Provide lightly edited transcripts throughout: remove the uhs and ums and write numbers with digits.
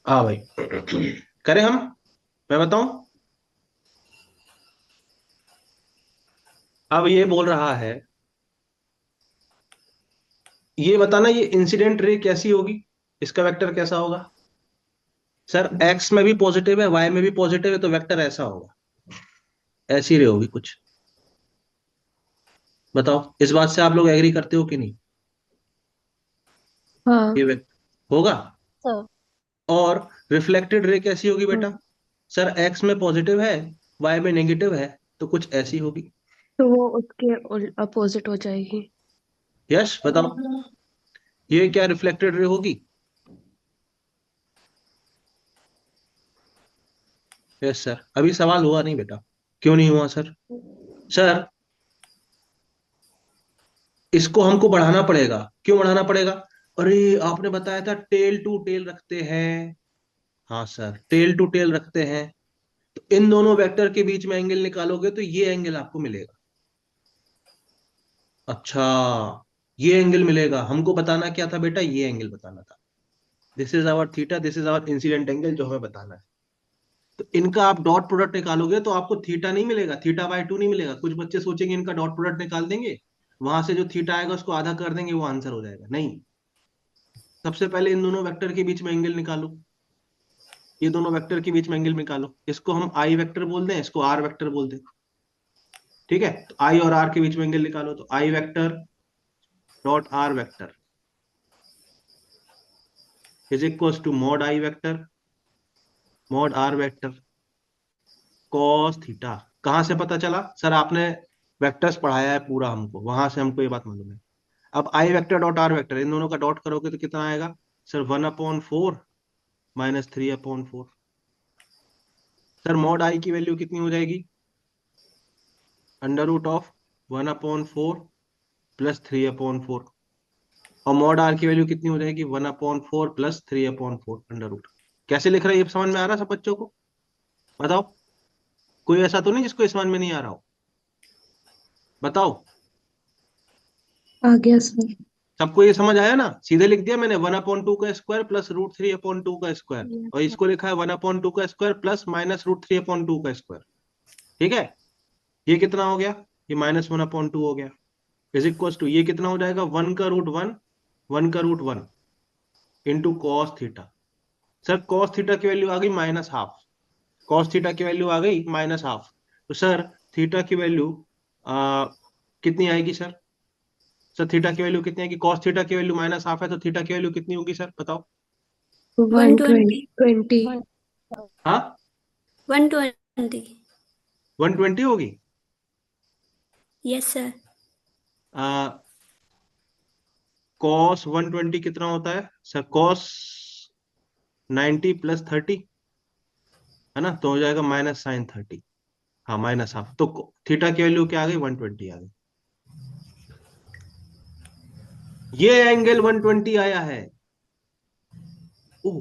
हाँ भाई। करें हम, मैं बताऊं। अब ये बोल रहा है, ये बताना ये इंसिडेंट रे कैसी होगी, इसका वेक्टर कैसा होगा। सर एक्स में भी पॉजिटिव है, वाई में भी पॉजिटिव है, तो वेक्टर ऐसा होगा, ऐसी रे होगी कुछ। बताओ, इस बात से आप लोग एग्री करते हो कि नहीं। हाँ। ये वेक्टर होगा। तो और रिफ्लेक्टेड रे कैसी होगी बेटा। हम्म, सर एक्स में पॉजिटिव है, वाई में नेगेटिव है, तो कुछ ऐसी होगी। तो वो उसके अपोजिट हो जाएगी। यस बताओ, ये क्या रिफ्लेक्टेड रे होगी। यस सर, अभी सवाल हुआ नहीं बेटा। क्यों नहीं हुआ सर। सर इसको हमको बढ़ाना पड़ेगा। क्यों बढ़ाना पड़ेगा। अरे आपने बताया था टेल टू टेल रखते हैं। हाँ सर, टेल टू टेल रखते हैं, तो इन दोनों वेक्टर के बीच में एंगल निकालोगे तो ये एंगल आपको मिलेगा। अच्छा, ये एंगल मिलेगा। हमको बताना क्या था बेटा, ये एंगल बताना था। This is our theta, this is our incident angle जो हमें बताना है। तो इनका आप डॉट प्रोडक्ट निकालोगे तो आपको थीटा नहीं मिलेगा, थीटा बाय टू नहीं मिलेगा। कुछ बच्चे सोचेंगे इनका डॉट प्रोडक्ट निकाल देंगे, वहां से जो थीटा आएगा उसको आधा कर देंगे, वो आंसर हो जाएगा। नहीं, सबसे पहले इन दोनों वेक्टर के बीच में एंगल निकालो। ये दोनों वेक्टर के बीच में एंगल निकालो, इसको हम आई वेक्टर बोल दें, इसको आर वेक्टर बोल दें। ठीक है, तो आई और आर के बीच में एंगल निकालो, तो i vector dot r vector is equal to mod i vector mod r vector cos theta. कहां से पता चला सर, आपने वेक्टर्स पढ़ाया है पूरा हमको, वहां से हमको ये बात मालूम है। अब आई वेक्टर डॉट आर वेक्टर, इन दोनों का डॉट करोगे तो कितना आएगा। सर 1/4 -3/4। सर मॉड आई की वैल्यू कितनी हो जाएगी, √ऑफ 1/4 +3/4। और मॉड आर की वैल्यू कितनी हो जाएगी, 1/4 +3/4 √। कैसे लिख रहे हैं, ये समझ में आ रहा है सब बच्चों को। बताओ, कोई ऐसा तो नहीं जिसको ये समझ में नहीं आ रहा हो। बताओ, आ गया सर। सबको ये समझ आया ना। सीधे लिख दिया मैंने, 1/2 का स्क्वायर +√3/2 का स्क्वायर। Yes, और sir. इसको लिखा है 1/2 का स्क्वायर प्लस -√3/2 का स्क्वायर। ठीक है, ये कितना हो गया, ये -1/2 हो गया। इज इक्वल टू ये कितना हो जाएगा, 1 का रूट 1, 1 का root 1 into cos theta. Sir cos theta की वैल्यू आ गई -½ कॉस थीटा की वैल्यू आ गई -½ तो सर थीटा की वैल्यू कितनी आएगी सर। सर थीटा की वैल्यू कितनी आएगी, कॉस थीटा की वैल्यू -½ है, तो थीटा की वैल्यू कितनी होगी सर बताओ। 120 120। 20। हाँ, 120। 120 होगी। Yes sir. कॉस 120 कितना होता है सर, कॉस 90 + 30, है ना, तो हो जाएगा -sin 30। हाँ -½ तो थीटा की वैल्यू क्या आ गई, 120 आ गई। ये एंगल 120 आया है। ओह,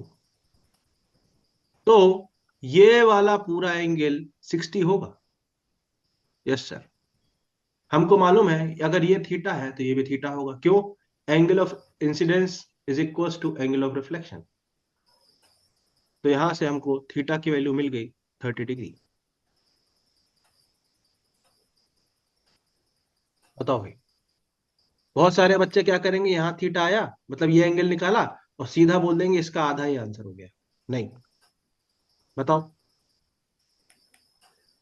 तो ये वाला पूरा एंगल 60 होगा। यस सर, हमको मालूम है अगर ये थीटा है तो ये भी थीटा होगा। क्यों, angle of incidence is equal to angle of reflection. तो यहां से हमको थीटा की वैल्यू मिल गई 30 डिग्री। बताओ भाई, बहुत सारे बच्चे क्या करेंगे, यहाँ थीटा आया मतलब ये एंगल निकाला और सीधा बोल देंगे इसका आधा ही आंसर हो गया। नहीं, बताओ,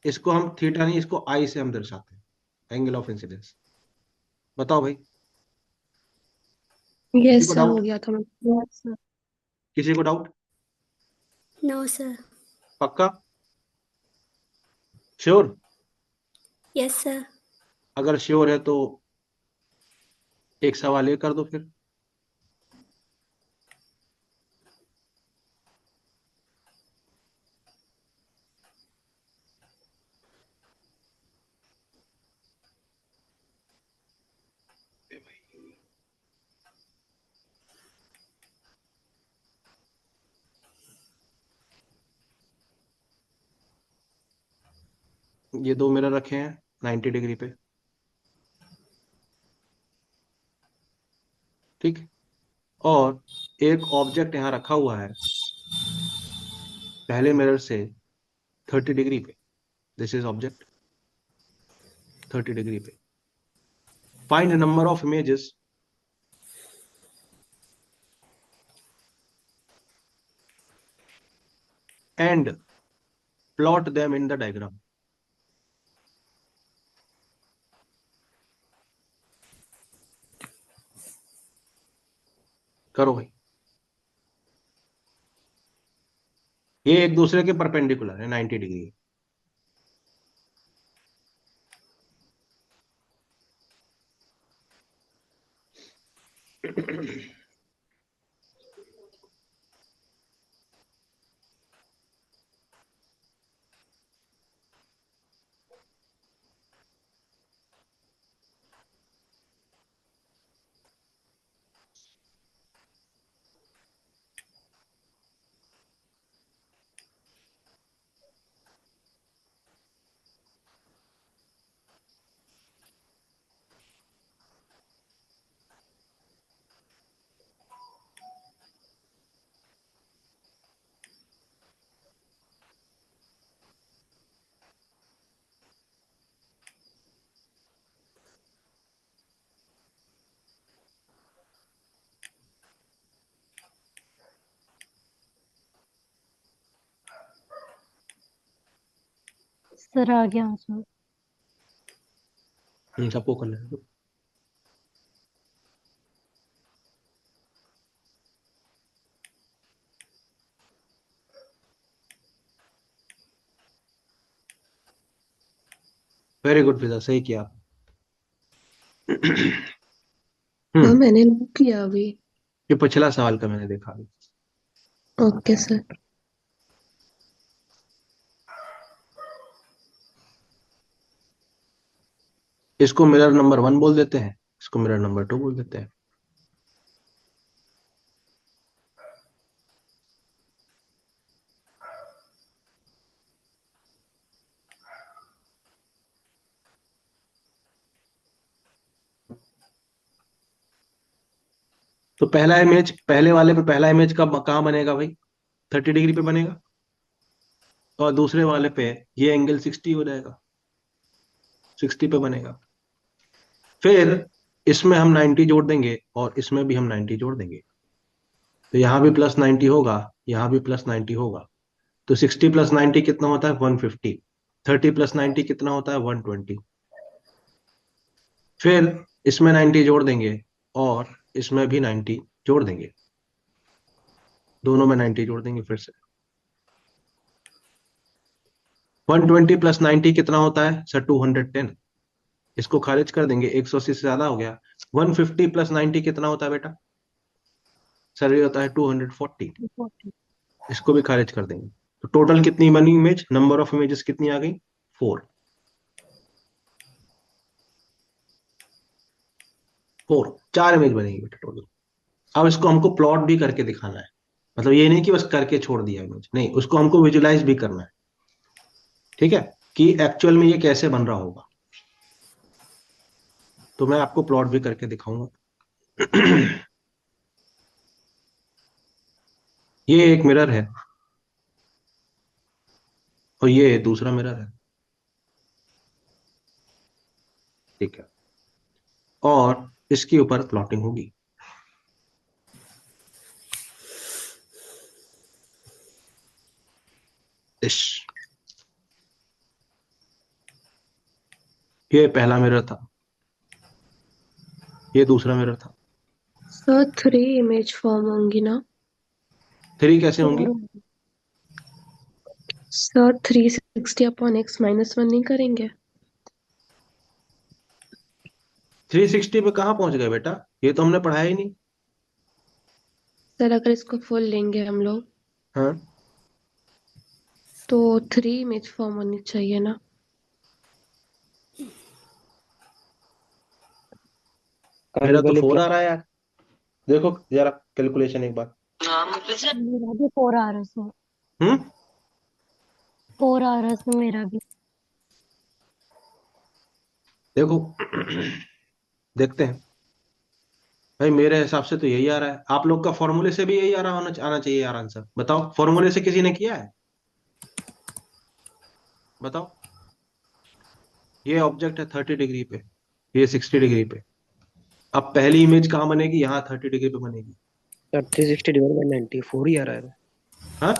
इसको हम थीटा नहीं, इसको आई से हम दर्शाते हैं, एंगल ऑफ इंसिडेंस। बताओ भाई, किसी यस को सर, हो डाउट, गया था मैं। Yes sir. किसी को डाउट। No sir. पक्का, श्योर। Yes sir. अगर श्योर है तो एक सवाल ये कर दो फिर। ये दो मिरर रखे हैं 90 डिग्री पे, ठीक, और एक ऑब्जेक्ट यहाँ रखा हुआ है पहले मिरर से 30 डिग्री पे, दिस इज ऑब्जेक्ट 30 डिग्री पे, find number of images and plot them in the diagram. करो भाई, ये एक दूसरे के परपेंडिकुलर है 90 डिग्री। सर आ गया आंसर। सबको करना है। वेरी गुड फिजा, सही किया आप। हाँ मैंने नहीं किया अभी। ये पिछला सवाल का मैंने देखा अभी। Okay sir. इसको मिरर नंबर 1 बोल देते हैं, इसको मिरर नंबर 2 बोल देते हैं। तो पहला इमेज, पहले वाले पे पहला इमेज कब कहाँ बनेगा भाई? 30 डिग्री पे बनेगा। और दूसरे वाले पे ये एंगल 60 हो जाएगा, 60 पे बनेगा। फिर इसमें हम 90 जोड़ देंगे और इसमें भी हम 90 जोड़ देंगे, तो यहाँ भी +90 होगा, यहाँ भी +90 होगा। तो 60 + 90 कितना होता है? 150। 30 + 90 कितना होता है? 120। फिर इसमें 90 जोड़ देंगे और इसमें भी 90 जोड़ देंगे, दोनों में 90 जोड़ देंगे फिर से। 120 + 90 कितना होता है सर? 210। इसको खारिज कर देंगे, 180 से ज्यादा हो गया। 150 + 90 कितना होता है बेटा? सर ये होता है 240। इसको भी खारिज कर देंगे। तो टोटल कितनी बनी इमेज? नंबर ऑफ इमेजेस कितनी आ गई? 4। 4 इमेज बनेगी बेटा टोटल। अब इसको हमको प्लॉट भी करके दिखाना है, मतलब ये नहीं कि बस करके छोड़ दिया इमेज, नहीं, उसको हमको विजुलाइज भी करना है। ठीक है, कि एक्चुअल में ये कैसे बन रहा होगा। तो मैं आपको प्लॉट भी करके दिखाऊंगा। ये एक मिरर है और ये दूसरा मिरर है, ठीक है, और इसके ऊपर प्लॉटिंग होगी। इश, ये पहला मिरर था, ये दूसरा मिरर था। सर 3 इमेज फॉर्म होंगी ना? 3 कैसे होंगी? सर 360/x-1 नहीं करेंगे? 360 पे कहाँ पहुंच गए बेटा? ये तो हमने पढ़ाया ही नहीं। सर अगर इसको फुल लेंगे हम लोग हाँ, तो 3 इमेज फॉर्म होनी चाहिए ना? मेरा तो 4 आ रहा है यार, देखो जरा कैलकुलेशन एक बार। मेरा भी 4 आ रहा है सर। हम्म 4 आ रहा है सर मेरा भी। देखो, देखते हैं। भाई मेरे हिसाब से तो यही आ रहा है, आप लोग का फॉर्मूले से भी यही आ रहा आना चाहिए यार आंसर। बताओ, फॉर्मूले से किसी ने किया है? बताओ। ये ऑब्जेक्ट है 30 डिग्री पे, ये 60 डिग्री पे। अब पहली इमेज कहाँ बनेगी? यहाँ 30 डिग्री पे बनेगी। सर 360 डिवाइड बाय 90 4 ही आ रहा है। हाँ,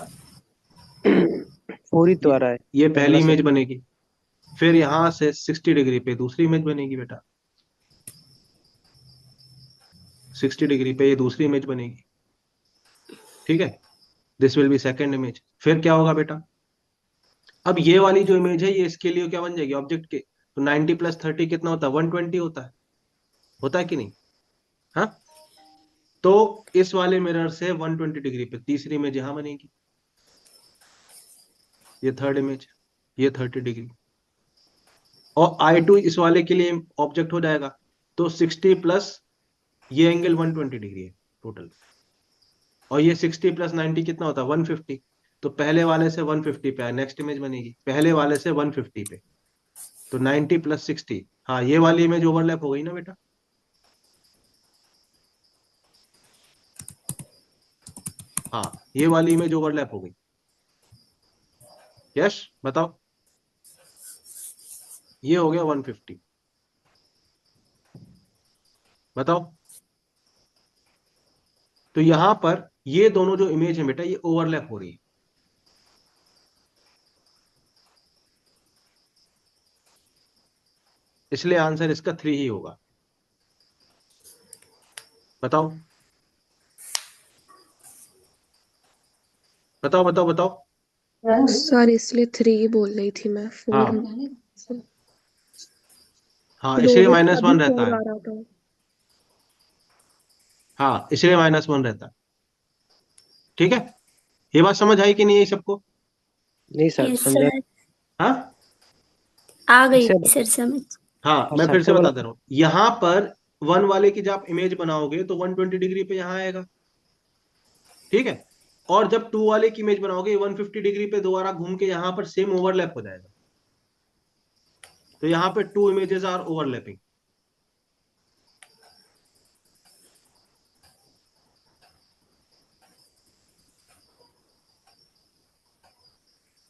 4 ही तो आ रहा है ये पहला पहली इमेज सेट। बनेगी। फिर यहाँ से 60 डिग्री पे दूसरी इमेज बनेगी बेटा। 60 डिग्री पे ये दूसरी इमेज बनेगी। ठीक है, this will be second image. फिर क्या होगा बेटा? अब ये वाली जो इमेज है ये इसके लिए क्या बन जाएगी? ऑब्जेक्ट के। तो 90 प्लस 30 कितना होता है? 120 होता है कि नहीं? हाँ, तो इस वाले मिरर से 120 डिग्री पे तीसरी इमेज यहां बनेगी। ये थर्ड इमेज, ये 30 डिग्री। और I2 इस वाले के लिए ऑब्जेक्ट हो जाएगा। तो 60 प्लस ये एंगल 120 डिग्री है टोटल। और ये 60 प्लस 90 कितना होता है? 150। तो पहले वाले से 150 पे नेक्स्ट इमेज बनेगी, पहले वाले से 150 पे। तो 90 प्लस 60, हाँ ये वाली इमेज ओवरलैप हो गई ना बेटा? हाँ, ये वाली इमेज ओवरलैप हो गई। यस, बताओ। ये हो गया 150। बताओ। तो यहां पर ये दोनों जो इमेज है बेटा ये ओवरलैप हो रही है। इसलिए आंसर इसका 3 ही होगा। बताओ बताओ बताओ बताओ। सर इसलिए 3 बोल रही थी मैं, 4। हाँ हाँ, इसलिए लोवेस्ट माइनस अभी वन रहता 4 है। आ रहा था। हाँ, इसलिए -1 रहता है। ठीक है, ये बात समझ आई कि नहीं आई सबको? नहीं सर यस समझा। सर, हाँ आ गई सर सर समझ। हाँ, मैं फिर से सेंटर वाला। बता दे रहा हूँ। यहां पर 1 वाले की जब आप इमेज बनाओगे तो 120 डिग्री पे यहां आएगा। ठीक है, और जब 2 वाले की इमेज बनाओगे 150 डिग्री पे दोबारा घूम के यहां पर सेम ओवरलैप हो जाएगा। तो यहां पे 2 इमेजेस आर ओवरलैपिंग।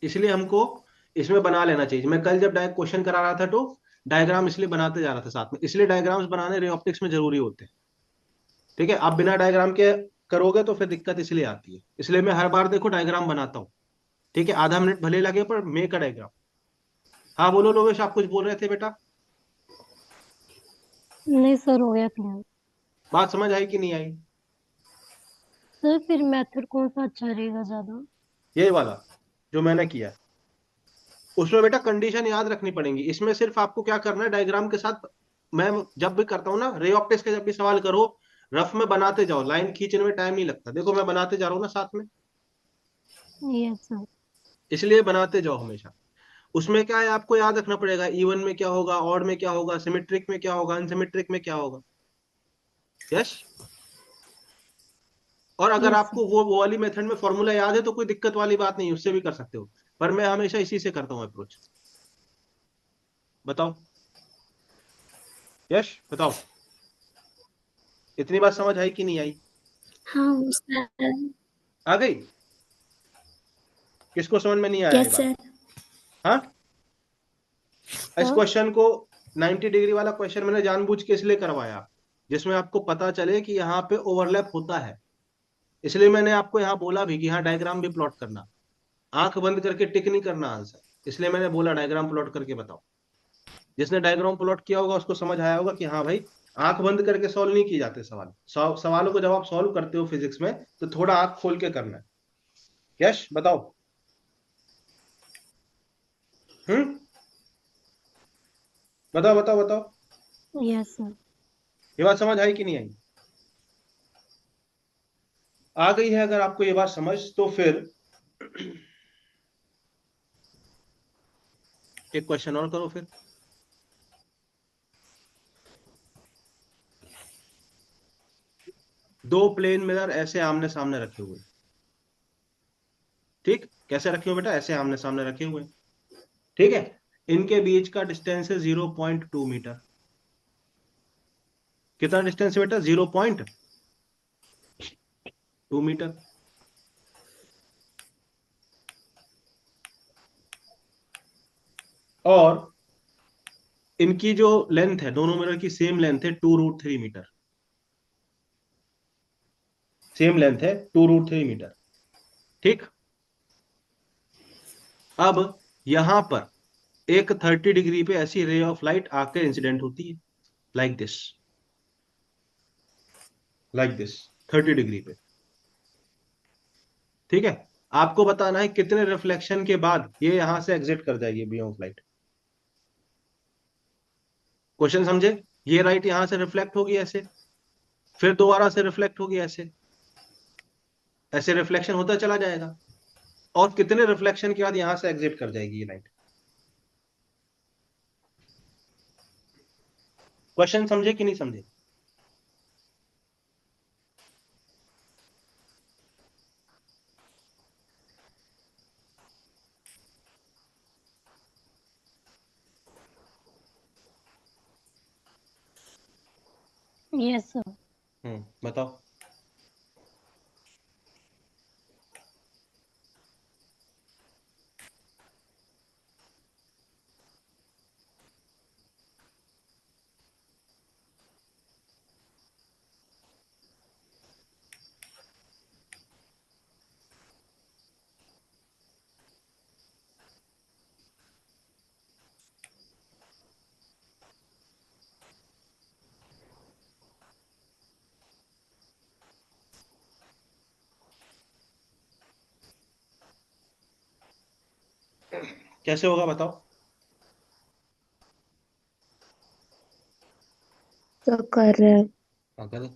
इसलिए हमको इसमें बना लेना चाहिए। मैं कल जब क्वेश्चन करा रहा था तो डायग्राम इसलिए बनाते जा रहा था साथ में, इसलिए डायग्राम्स बनाने रे ऑप्टिक्स में जरूरी होते हैं। ठीक है, आप बिना डायग्राम के करोगे तो फिर दिक्कत इसलिए आती है। इसलिए मैं हर बार देखो डायग्राम बनाता हूँ। ठीक है, आधा मिनट भले लगे पर मेक अ डायग्राम। हाँ बोलो लोवेश, आप कुछ बोल रहे थे बेटा? नहीं सर, हो गया क्लियर। बात समझ आई कि नहीं आई? सर फिर मेथड कौन सा अच्छा रहेगा ज्यादा? यही वाला जो मैंने किया है। उसमें बेटा कंडीशन याद रखनी पड़ेगी। इसमें सिर्फ आपको क्या करना है, डायग्राम के साथ। मैं जब भी करता हूँ ना रे ऑप्टिक्स के, जब भी सवाल करो रफ में बनाते जाओ, लाइन खींचने में टाइम नहीं लगता। देखो मैं बनाते जा रहा हूँ ना साथ में, यस सर। इसलिए बनाते जाओ हमेशा। उसमें क्या है आपको याद रखना पड़ेगा, इवन में क्या होगा, ऑड में क्या होगा, सिमेट्रिक में क्या होगा, अनसिमेट्रिक में क्या होगा। यस। और अगर यस आपको सर। वो वाली मेथड में फॉर्मूला याद है तो कोई दिक्कत वाली बात नहीं, उससे भी कर सकते हो। पर मैं हमेशा इसी से करता हूँ अप्रोच। बताओ। यश बताओ, इतनी बात समझ आई कि नहीं आई? हाँ सर। आ गई? किसको समझ में नहीं आया ये यस बात? सर। हाँ, इस सर क्वेश्चन को 90 डिग्री वाला क्वेश्चन मैंने जानबूझ के इसलिए करवाया जिसमें आपको पता चले कि यहाँ पे ओवरलैप होता है। इसलिए मैंने आपको यहाँ बोला भी कि यहाँ डायग्राम भी प्लॉट करना, आंख बंद करके टिक नहीं करना आंसर। इसलिए मैंने बोला डायग्राम प्लॉट करके बताओ। जिसने डायग्राम प्लॉट किया होगा उसको समझ आया होगा कि हाँ भाई, आंख बंद करके सॉल्व नहीं किए जाते सवाल। सवालों को जब आप सॉल्व करते हो फिजिक्स में तो थोड़ा आंख खोल के करना है। यश बताओ। हम्म, बताओ बताओ बताओ। Yes sir. ये बात समझ आई कि नहीं आई? आ गई है अगर आपको ये बात समझ तो फिर एक क्वेश्चन और करो फिर। दो प्लेन मिरर ऐसे आमने सामने रखे हुए। ठीक, कैसे रखे हुए बेटा? ऐसे आमने सामने रखे हुए। ठीक है, इनके बीच का डिस्टेंस है 0.2 मीटर। कितना डिस्टेंस है बेटा? 0.2 मीटर। और इनकी जो लेंथ है, दोनों मिरर की सेम लेंथ है 2√3 मीटर। सेम लेंथ है 2√3 मीटर। ठीक। अब यहां पर एक 30 डिग्री पे ऐसी रे ऑफ लाइट आकर इंसिडेंट होती है, like this, like this, 30 degree पे। ठीक है। आपको बताना है कितने रिफ्लेक्शन के बाद ये यहां से एग्जिट कर जाएगी बीम ऑफ लाइट। क्वेश्चन समझे? ये लाइट यहां से रिफ्लेक्ट होगी ऐसे, फिर दोबारा से रिफ्लेक्ट होगी ऐसे, ऐसे रिफ्लेक्शन होता चला जाएगा, और कितने रिफ्लेक्शन के बाद यहां से एग्जिट कर जाएगी ये लाइट। क्वेश्चन समझे कि नहीं समझे? Yes sir. बताओ। कैसे होगा बताओ। तो कर रहे हैं। हाँ करो।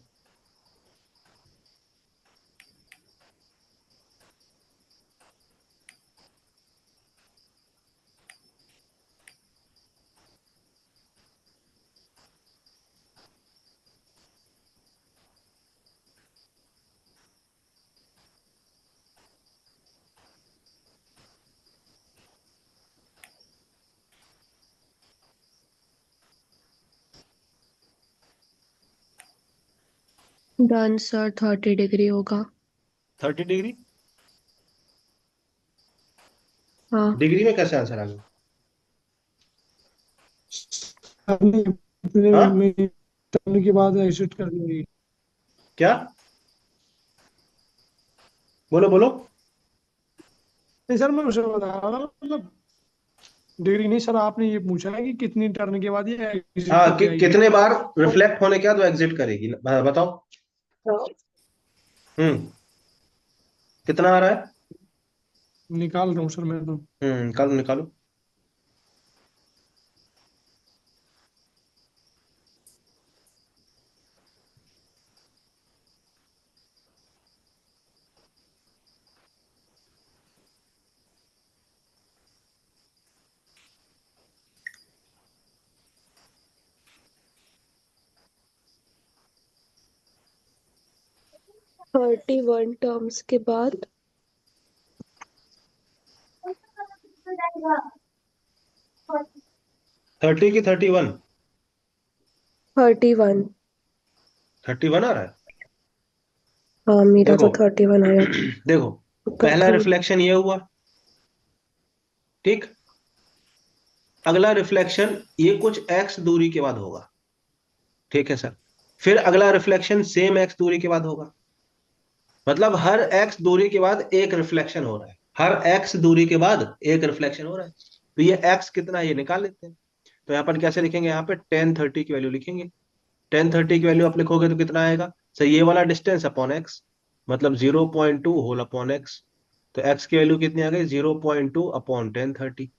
डन सर, 30 डिग्री होगा। 30 डिग्री? हाँ। डिग्री में कैसे आंसर आ गया? आपने अपने हाँ में करने के बाद एग्जिट कर दी। क्या? बोलो बोलो। नहीं सर, मैं उसे बता रहा था, मतलब डिग्री नहीं सर, आपने ये पूछा है कि कितनी टर्न के बाद ये एग्जिट हाँ, करके आएगी। कितने बार रिफ्लेक्ट होने के बाद वो एग्जिट करेगी, बताओ। हम्म कितना आ रहा है? निकाल रहा हूँ सर मैं तो। निकालो निकालो। थर्टी वन टर्म्स के बाद 30 की 31? 31। 31 आ रहा है। हाँ, मेरा देखो तो 31 आया। देखो, पहला कंफ्यूज। रिफ्लेक्शन ये हुआ। ठीक। अगला रिफ्लेक्शन ये कुछ एक्स दूरी के बाद होगा। ठीक है सर। फिर अगला रिफ्लेक्शन सेम एक्स दूरी के बाद होगा। मतलब हर एक्स दूरी के बाद एक रिफ्लेक्शन हो रहा है, हर एक्स दूरी के बाद एक रिफ्लेक्शन हो रहा है। तो ये एक्स कितना है ये निकाल लेते हैं। तो यहाँ पर कैसे लिखेंगे? यहाँ पे 1030 की वैल्यू लिखेंगे। 1030 की वैल्यू आप लिखोगे तो कितना आएगा सर? ये वाला डिस्टेंस अपॉन एक्स, मतलब 0.2 होल अपॉन एक्स। तो एक्स की वैल्यू कितनी आ गई? 0.2 अपॉन 1030।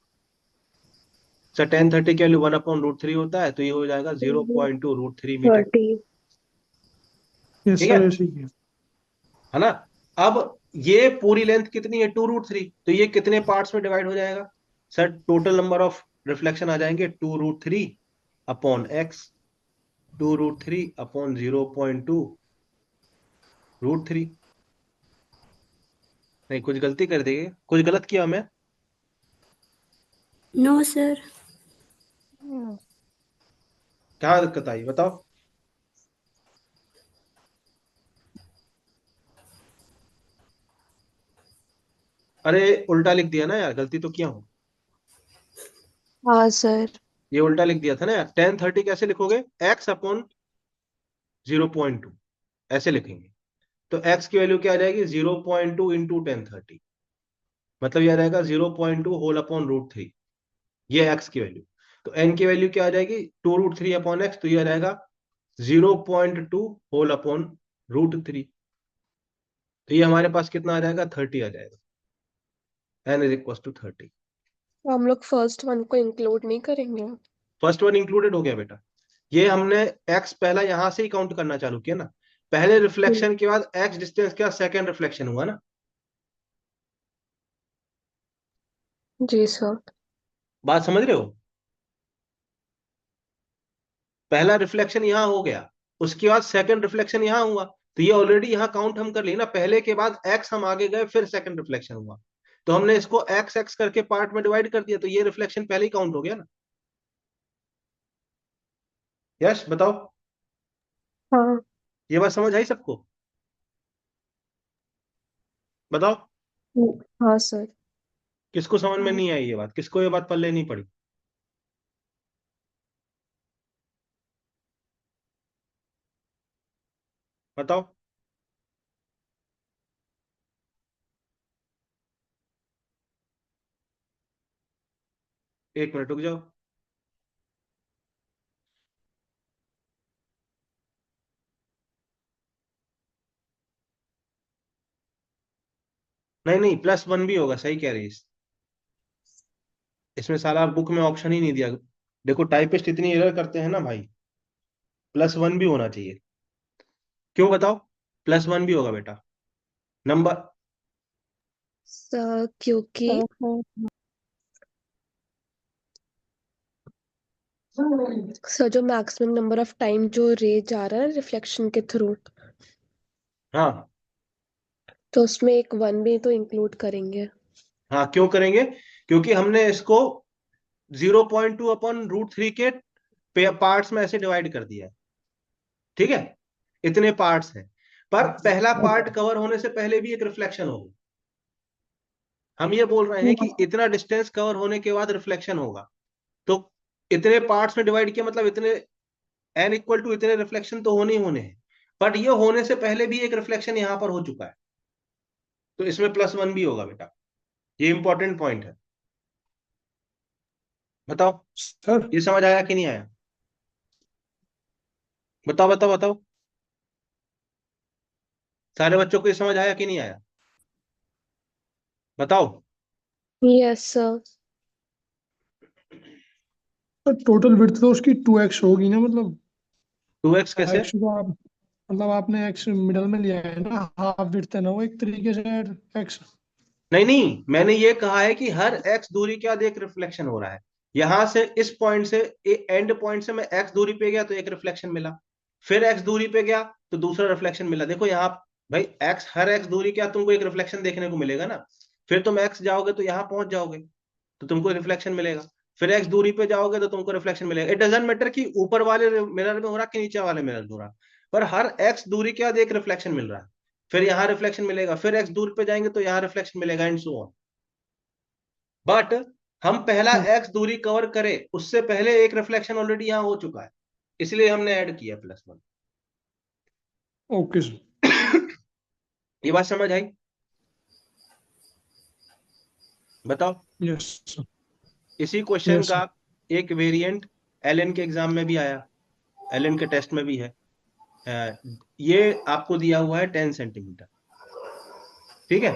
सर 1030 की वैल्यू 1/√3 होता है, तो ये हो जाएगा 0.2√3 मीटर। 30। यस ठीक है सर, ऐसे ही है। है ना? अब ये पूरी लेंथ कितनी है? 2√3। तो ये कितने पार्ट्स में डिवाइड हो जाएगा sir? Total number of reflection आ जाएंगे 2√3 अपॉन एक्स, 2√3 अपॉन 0.2√3। नहीं, कुछ गलती कर दी है? कुछ गलत किया मैं? No sir. क्या दिक्कत आई बताओ। अरे उल्टा लिख दिया ना यार, गलती तो किया हूं। हाँ सर। ये उल्टा लिख दिया था ना यार। 1030 कैसे लिखोगे? एक्स अपॉन 0.2 ऐसे लिखेंगे। तो एक्स की वैल्यू क्या आ जाएगी? 0.2 इंटू 1030, मतलब ये आ जाएगा 0.2 होल अपॉन रूट थ्री। ये एक्स की वैल्यू। तो एन की वैल्यू क्या आ जाएगी? 2√3 अपॉन एक्स, तो ये आ जाएगा 0.2 होल अपॉन रूट थ्री। तो ये हमारे पास कितना आ जाएगा? 30 आ जाएगा। N is equal to 30। तो हम लोग फर्स्ट वन को इंक्लूड नहीं करेंगे? फर्स्ट वन इंक्लूडेड हो गया बेटा। ये हमने एक्स पहला यहां से ही काउंट करना चालू किया ना। पहले रिफ्लेक्शन के बाद एक्स डिस्टेंस क्या, सेकंड रिफ्लेक्शन हुआ ना। जी सर। बात समझ रहे हो? पहला रिफ्लेक्शन यहां हो गया, उसके बाद सेकंड रिफ्लेक्शन यहां हुआ। तो ये ऑलरेडी यहां काउंट हम कर लिए ना, पहले के बाद एक्स हम आगे गए, फिर सेकंड रिफ्लेक्शन हुआ। तो हमने इसको एक्स एक्स करके पार्ट में डिवाइड कर दिया, तो ये रिफ्लेक्शन पहले ही काउंट हो गया ना। यस बताओ। हाँ। ये बात समझ आई सबको? बताओ। हाँ सर। किसको समझ में नहीं आई ये बात? किसको ये बात पल्ले नहीं पड़ी? बताओ। एक मिनट रुक जाओ। नहीं नहीं, प्लस वन भी होगा, सही कह रही है। इसमें साला बुक में ऑप्शन ही नहीं दिया। देखो टाइपिस्ट इतनी एरर करते हैं ना भाई। प्लस वन भी होना चाहिए। क्यों बताओ? प्लस वन भी होगा बेटा। नंबर। सर क्योंकि सर जो मैक्सिमम नंबर ऑफ टाइम जो रे जा रहा है रिफ्लेक्शन के थ्रू, हाँ तो उसमें एक वन भी तो इंक्लूड करेंगे। हाँ, क्यों करेंगे? क्योंकि हमने इसको 0.2 अपॉन रूट थ्री के पार्ट्स में ऐसे डिवाइड कर दिया है। ठीक है, इतने पार्ट्स हैं। पर पहला पार्ट कवर होने से पहले भी एक रिफ्लेक्शन होगा। हम ये बोल रहे हैं कि इतना डिस्टेंस कवर होने के बाद रिफ्लेक्शन होगा। तो इतने पार्ट्स में डिवाइड किया, मतलब इतने एन इक्वल टू इतने रिफ्लेक्शन तो होने ही होने हैं। बट ये होने से पहले भी एक रिफ्लेक्शन यहां पर हो चुका है, तो इसमें प्लस वन भी होगा बेटा। ये इंपॉर्टेंट पॉइंट है। बताओ, सर ये समझ आया कि नहीं आया? बताओ बताओ बताओ। सारे बच्चों को ये समझ आया कि नहीं आया? बताओ। Yes sir. टोटल विड्थ तो उसकी 2x होगी ना, मतलब 2x कैसे? एक्स को आप, मतलब आपने एक्स मिडल में लिया है ना, हाफ विड्थ है ना वो एक तरीके से एक्स। नहीं नहीं, मैंने ये कहा है कि हर x दूरी के बाद एक रिफ्लेक्शन हो रहा है। यहां से इस पॉइंट से, एंड पॉइंट से मैं x दूरी पे गया तो एक रिफ्लेक्शन मिला, फिर x दूरी पे गया तो दूसरा रिफ्लेक्शन मिला। देखो यहाँ भाई, हर x दूरी के बाद तुमको एक रिफ्लेक्शन देखने को मिलेगा ना। फिर तुम x जाओगे तो यहाँ पहुंच जाओगे, तो तुमको रिफ्लेक्शन मिलेगा। फिर x दूरी पे जाओगे तो तुमको रिफ्लेक्शन मिलेगा। इट डजेंट मैटर कि ऊपर वाले मिरर में हो रहा कि नीचे वाले मिरर में हो रहा, पर हर x दूरी के बाद एक रिफ्लेक्शन मिल रहा है। फिर यहाँ रिफ्लेक्शन मिलेगा, फिर x दूर पे जाएंगे तो यहाँ रिफ्लेक्शन मिलेगा, एंड सो ऑन। बट हम पहला x दूरी कवर करें उससे पहले एक रिफ्लेक्शन ऑलरेडी यहाँ हो चुका है, इसलिए हमने ऐड किया प्लस वन। Okay sir. ये बात समझ आई? बताओ। Yes sir. इसी क्वेश्चन यस का सर। एक वेरिएंट एलएन के एग्जाम में भी आया, एलएन के टेस्ट में भी है। ये आपको दिया हुआ है 10 सेंटीमीटर, ठीक है,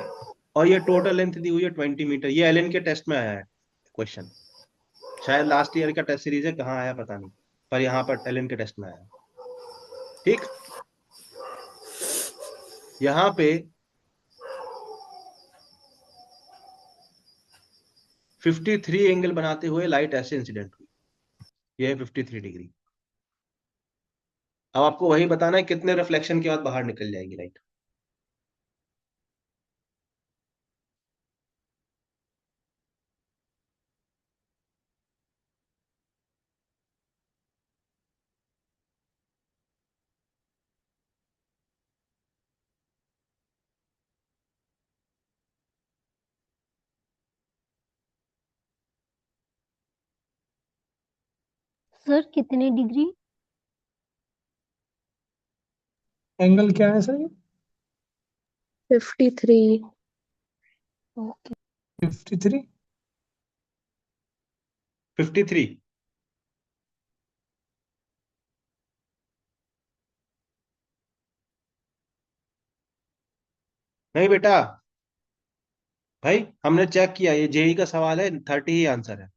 और ये टोटल लेंथ दी हुई है 20 मीटर। ये एलएन के टेस्ट में आया है क्वेश्चन। शायद लास्ट ईयर का टेस्ट सीरीज है, कहाँ आया पता नहीं, पर यहाँ पर एलएन के टेस्ट में आया। ठीक। यहाँ पे 53 एंगल बनाते हुए लाइट ऐसे इंसिडेंट हुई। ये है 53 डिग्री। अब आपको वही बताना है कितने रिफ्लेक्शन के बाद बाहर निकल जाएगी लाइट। सर कितनी डिग्री? एंगल क्या है सर ये? 53। ओके 53। 53। नहीं बेटा, भाई हमने चेक किया, ये जेई का सवाल है, 30 ही आंसर है।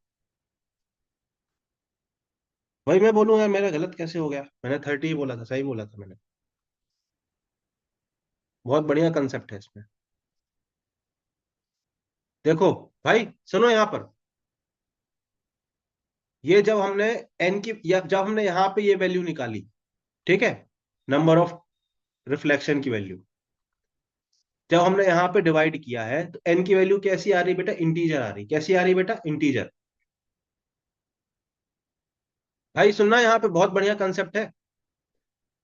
भाई मैं बोलूँ यार, मेरा गलत कैसे हो गया? मैंने 30 ही बोला था, सही बोला था मैंने। बहुत बढ़िया कंसेप्ट है इसमें। देखो भाई सुनो यहाँ पर, ये जब हमने एन की, या जब हमने यहाँ पे ये वैल्यू निकाली, ठीक है, नंबर ऑफ रिफ्लेक्शन की वैल्यू, जब हमने यहाँ पे डिवाइड किया है, तो एन की वैल्यू कैसी आ रही बेटा? इंटीजर आ रही। कैसी आ रही बेटा? इंटीजर। भाई सुनना, यहाँ पे बहुत बढ़िया कंसेप्ट है।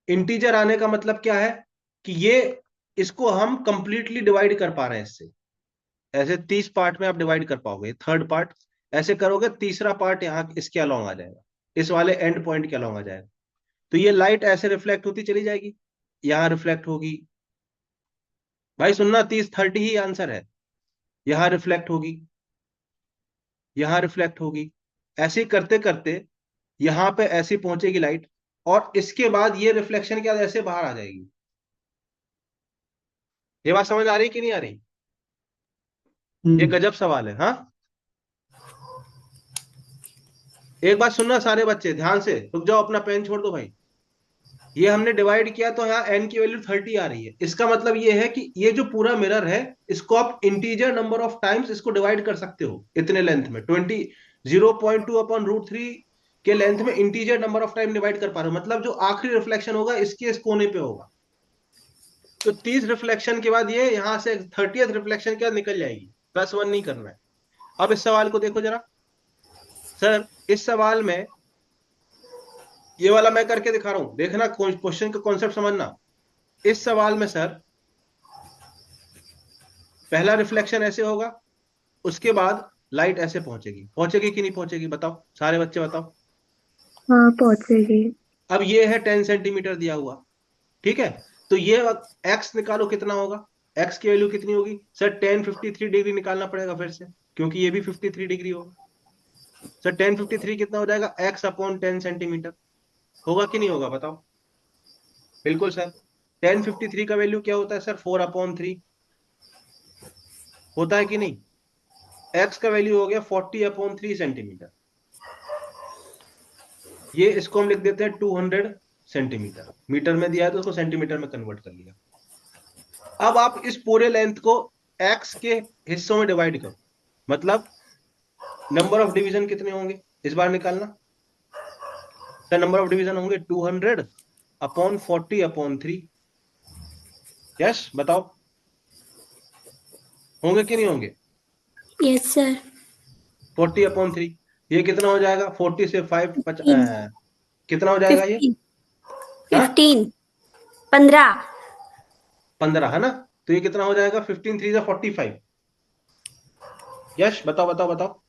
इंटीजर आने का मतलब क्या है कि ये, इसको हम कंप्लीटली डिवाइड कर पा रहे हैं इससे। ऐसे 30 पार्ट में आप डिवाइड कर पाओगे, थर्ड पार्ट ऐसे करोगे, तीसरा पार्ट यहाँ इसके अलोंग आ जाएगा, इस वाले एंड पॉइंट के अलोंग आ जाएगा। तो ये लाइट ऐसे रिफ्लेक्ट होती चली जाएगी, यहां रिफ्लेक्ट होगी। भाई सुनना, 30 ही आंसर है। यहां रिफ्लेक्ट होगी, यहां रिफ्लेक्ट होगी, ऐसे करते करते यहां पे ऐसी पहुंचेगी लाइट, और इसके बाद ये रिफ्लेक्शन के बाद ऐसे बाहर आ जाएगी। ये बात समझ आ रही कि नहीं आ रही? ये गजब सवाल है। हाँ, एक बात सुनना सारे बच्चे ध्यान से, रुक जाओ, अपना पेन छोड़ दो भाई। ये हमने डिवाइड किया तो यहाँ n की वैल्यू 30 आ रही है। इसका मतलब ये है कि ये जो पूरा मिरर है, इसको आप इंटीजर नंबर ऑफ टाइम्स इसको डिवाइड कर सकते हो, इतने लेंथ में 0.2/√3 के लेंथ में integer number of time divide कर पा रहे हो। मतलब जो आखिरी रिफ्लेक्शन होगा इसके इस कोने पे होगा। तो 30 रिफ्लेक्शन के बाद ये यहां से 30th रिफ्लेक्शन के बाद निकल जाएगी, +1 नहीं करना है। अब इस सवाल को देखो जरा सर, इस सवाल में ये वाला मैं करके दिखा रहा हूं, देखना क्वेश्चन का कॉन्सेप्ट समझना। इस सवाल में सर, पहला रिफ्लेक्शन ऐसे होगा, उसके बाद लाइट ऐसे पहुंचेगी। पहुंचेगी कि नहीं पहुंचेगी? बताओ सारे बच्चे बताओ। हाँ पहुंचेगी। अब ये है 10 सेंटीमीटर दिया हुआ, ठीक है। तो ये एक्स निकालो कितना होगा, एक्स की वैल्यू कितनी होगी सर? 1053 डिग्री निकालना पड़ेगा फिर से, क्योंकि ये भी 53 डिग्री होगा। सर 1053 कितना हो जाएगा? x/10 centimetre. होगा कि नहीं होगा बताओ? बिल्कुल सर। 1053 का वैल्यू क्या होता है सर? 4/3 होता है कि नहीं? x का वैल्यू हो गया 40/3 सेंटीमीटर। ये इसको हम लिख देते हैं 200 सेंटीमीटर। मीटर में दिया है तो उसको सेंटीमीटर में कन्वर्ट कर लिया। अब आप इस पूरे लेंथ को x के हिस्सों में डिवाइड करो, मतलब नंबर ऑफ डिवीजन कितने होंगे इस बार निकालना। तो नंबर ऑफ डिवीजन होंगे 200/40/3। यस बताओ, होंगे कि नहीं होंगे? Yes sir. 40/3। ये कितना हो जाएगा? 40 से 5 कितना हो जाएगा ये? 15 हाँ 15 15। 15 है ना? तो ये कितना हो जाएगा? 15 3 45। यश बताओ बताओ बताओ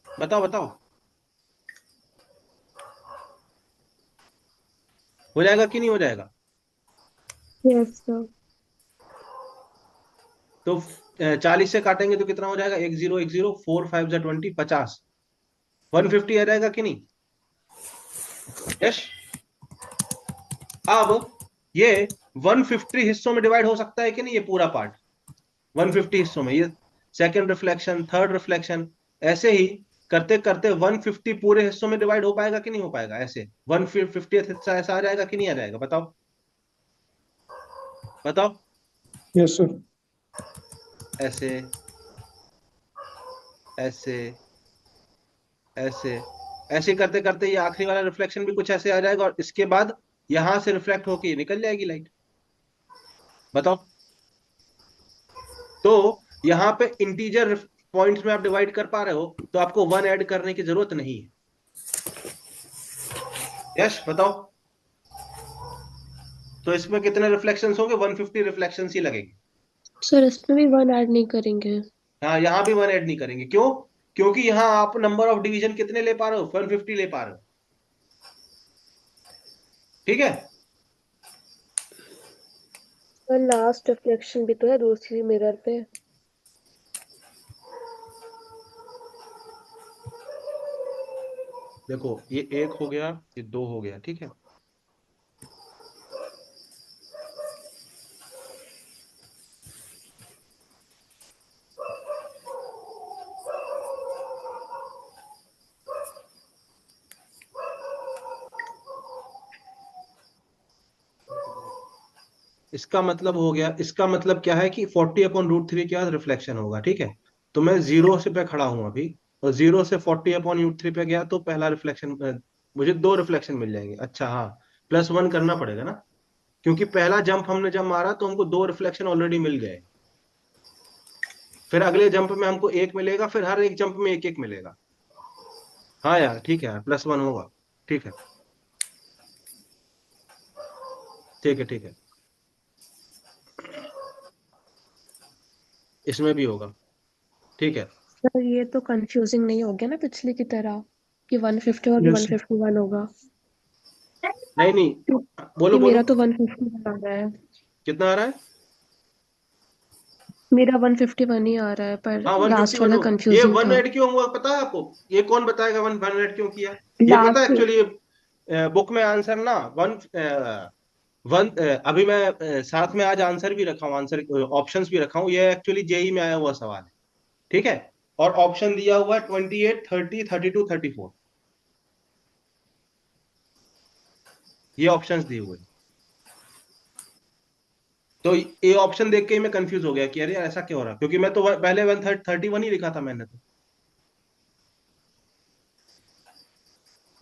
बताओ बताओ, हो जाएगा कि नहीं हो जाएगा? Yes sir. तो 40 से काटेंगे तो कितना हो जाएगा? 10 10 4 5 20 50, 150 आ जाएगा कि नहीं? यश अब ये 150 हिस्सों में डिवाइड हो सकता है कि नहीं? ये पूरा पार्ट 150 हिस्सों में, ये सेकंड रिफ्लेक्शन, थर्ड रिफ्लेक्शन, ऐसे ही करते करते 150 पूरे हिस्सों में डिवाइड हो पाएगा कि नहीं हो पाएगा? ऐसे 150th हिस्सा ऐसा आ जाएगा कि नहीं आ जाएगा? बताओ बताओ। Yes sir. ऐसे ऐसे ऐसे ऐसे करते करते ये आखिरी वाला रिफ्लेक्शन भी कुछ ऐसे आ जाएगा, और इसके बाद यहां से रिफ्लेक्ट होके ये निकल जाएगी लाइट। बताओ। तो यहां पे इंटीजर पॉइंट्स में आप डिवाइड कर पा रहे हो, तो आपको 1 ऐड करने की जरूरत नहीं है। यश बताओ। तो इसमें कितने रिफ्लेक्शंस होंगे? 150 रिफ्लेक्शंस ही लगेंगे। सर इसमें भी 1 ऐड नहीं करेंगे? हाँ, यहां भी 1 ऐड नहीं करेंगे। क्यों? क्योंकि यहां आप नंबर ऑफ डिवीजन कितने ले पा रहे हो, 150 ले पा रहे हो। ठीक है, सर लास्ट रिफ्लेक्शन भी तो है दूसरी मिरर पे। देखो ये एक हो गया, ये दो हो गया, ठीक है। इसका मतलब हो गया, इसका मतलब क्या है कि 40/√3 के बाद रिफ्लेक्शन होगा, ठीक है। तो मैं जीरो से पे खड़ा हूं अभी, और जीरो से 40/√3 पे गया तो पहला रिफ्लेक्शन, मुझे दो रिफ्लेक्शन मिल जाएंगे। अच्छा हाँ, +1 करना पड़ेगा ना, क्योंकि पहला जंप हमने जब मारा तो हमको दो रिफ्लेक्शन ऑलरेडी मिल गए। फिर अगले जंप में हमको एक मिलेगा, फिर हर एक जंप में एक एक मिलेगा। हाँ यार ठीक है यार, +1 होगा। ठीक है, ठीक है, ठीक है, इसमें भी होगा। ठीक है, सर ये तो कंफ्यूजिंग नहीं हो गया ना पिछली की तरह कि 150 और यस 151 होगा? नहीं नहीं, बोलो क्योंकि बोलो, मेरा तो 151 आ रहा है। कितना आ रहा है? मेरा 151 ही आ रहा है, पर हाँ, 151 लास्ट वाला होगा। ये कंफ्यूजिंग वन था। एड क्यों हुआ पता है आपको? ये कौन बताएगा 1 1 क्यों किया? ये पता है लास्ट एक्चुअली, बुक में आंसर ना वन वन अभी मैं साथ में आज आंसर भी रखा हूँ, आंसर ऑप्शंस भी रखा हूँ। ये एक्चुअली जेई में आया हुआ सवाल है, ठीक है। और ऑप्शन दिया हुआ है 28, 30, 32, 34। ये ऑप्शंस दिए हुए हैं। तो ये ऑप्शन देख के ही मैं कंफ्यूज हो गया कि अरे यार ऐसा क्यों हो रहा, क्योंकि मैं तो पहले 131 ही लिखा था मैंने तो।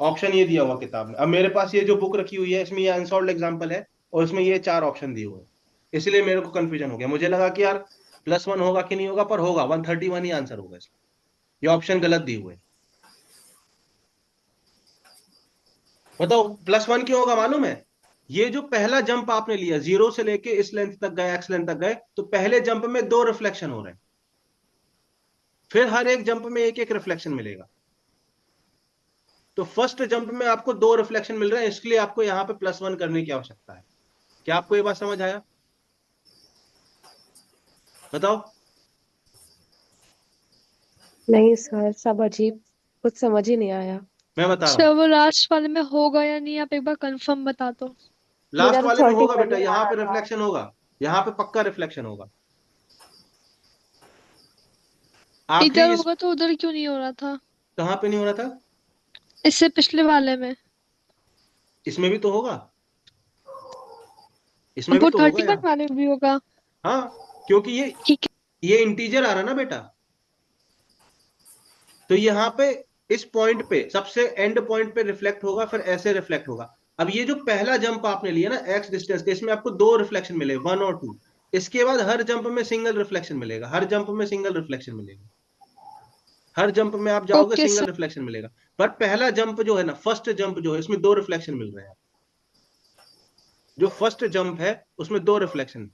ऑप्शन ये दिया हुआ किताब में। अब मेरे पास ये जो बुक रखी हुई है इसमें ये अनसॉल्व्ड एग्जांपल है, और इसमें ये 4 ऑप्शन दिए हुए हैं। इसलिए मेरे को कंफ्यूजन हो गया, मुझे लगा कि यार +1 होगा कि नहीं होगा, पर होगा, 131 ही आंसर होगा इसमें। ये ऑप्शन गलत दिए हुए हैं। बताओ +1 क्यों होगा मालूम है? ये जो पहला जंप आपने लिया, जीरो से लेके इस लेंथ तक गए, एक्स लेंथ तक गए, तो पहले जंप में दो रिफ्लेक्शन हो रहे हैं, फिर हर एक जंप में एक एक रिफ्लेक्शन मिलेगा। तो फर्स्ट जंप में आपको दो रिफ्लेक्शन मिल रहे हैं, इसलिए आपको यहां पे +1 करने की आवश्यकता है। क्या आपको ये बात समझ आया? बताओ। नहीं सर, सब अजीब, कुछ समझ ही नहीं आया। मैं बता रहा सर हूं, वो लास्ट वाले में होगा या नहीं, आप एक बार कंफर्म बता दो। मेरा लास्ट तो वाले में होगा 31 बेटा, ही आ यहां रहा पे था। रिफ्लेक्शन होगा, यहां पे पक्का रिफ्लेक्शन होगा। आखिरी इधर इस, होगा तो उधर क्यों नहीं हो रहा था? कहां पे नहीं हो रहा था? इससे पिछले वाले में। इसमें भी तो होगा, इसमें भी वो तो होगा 31 यार। वाले में भी होगा। हाँ, क्योंकि ये ठीक ये इंटीजर आ रहा ना बेटा, तो यहाँ पे इस पॉइंट पे सबसे एंड पॉइंट पे रिफ्लेक्ट होगा, फिर ऐसे रिफ्लेक्ट होगा। अब ये जो पहला जंप आपने लिया ना एक्स डिस्टेंस के, इसमें आपको दो रिफ्लेक्शन मिले, 1 और 2। इसके बाद हर जंप में सिंगल रिफ्लेक्शन मिलेगा, हर जंप में सिंगल रिफ्लेक्शन मिलेगा, हर जंप में आप है। जाओगे ओके सिंगल सर। रिफ्लेक्शन मिलेगा। पर पहला जंप जो है ना, फर्स्ट जंप जो है, इसमें दो रिफ्लेक्शन मिल रहे हैं। जो फर्स्ट जंप है उसमें दो रिफ्लेक्शन।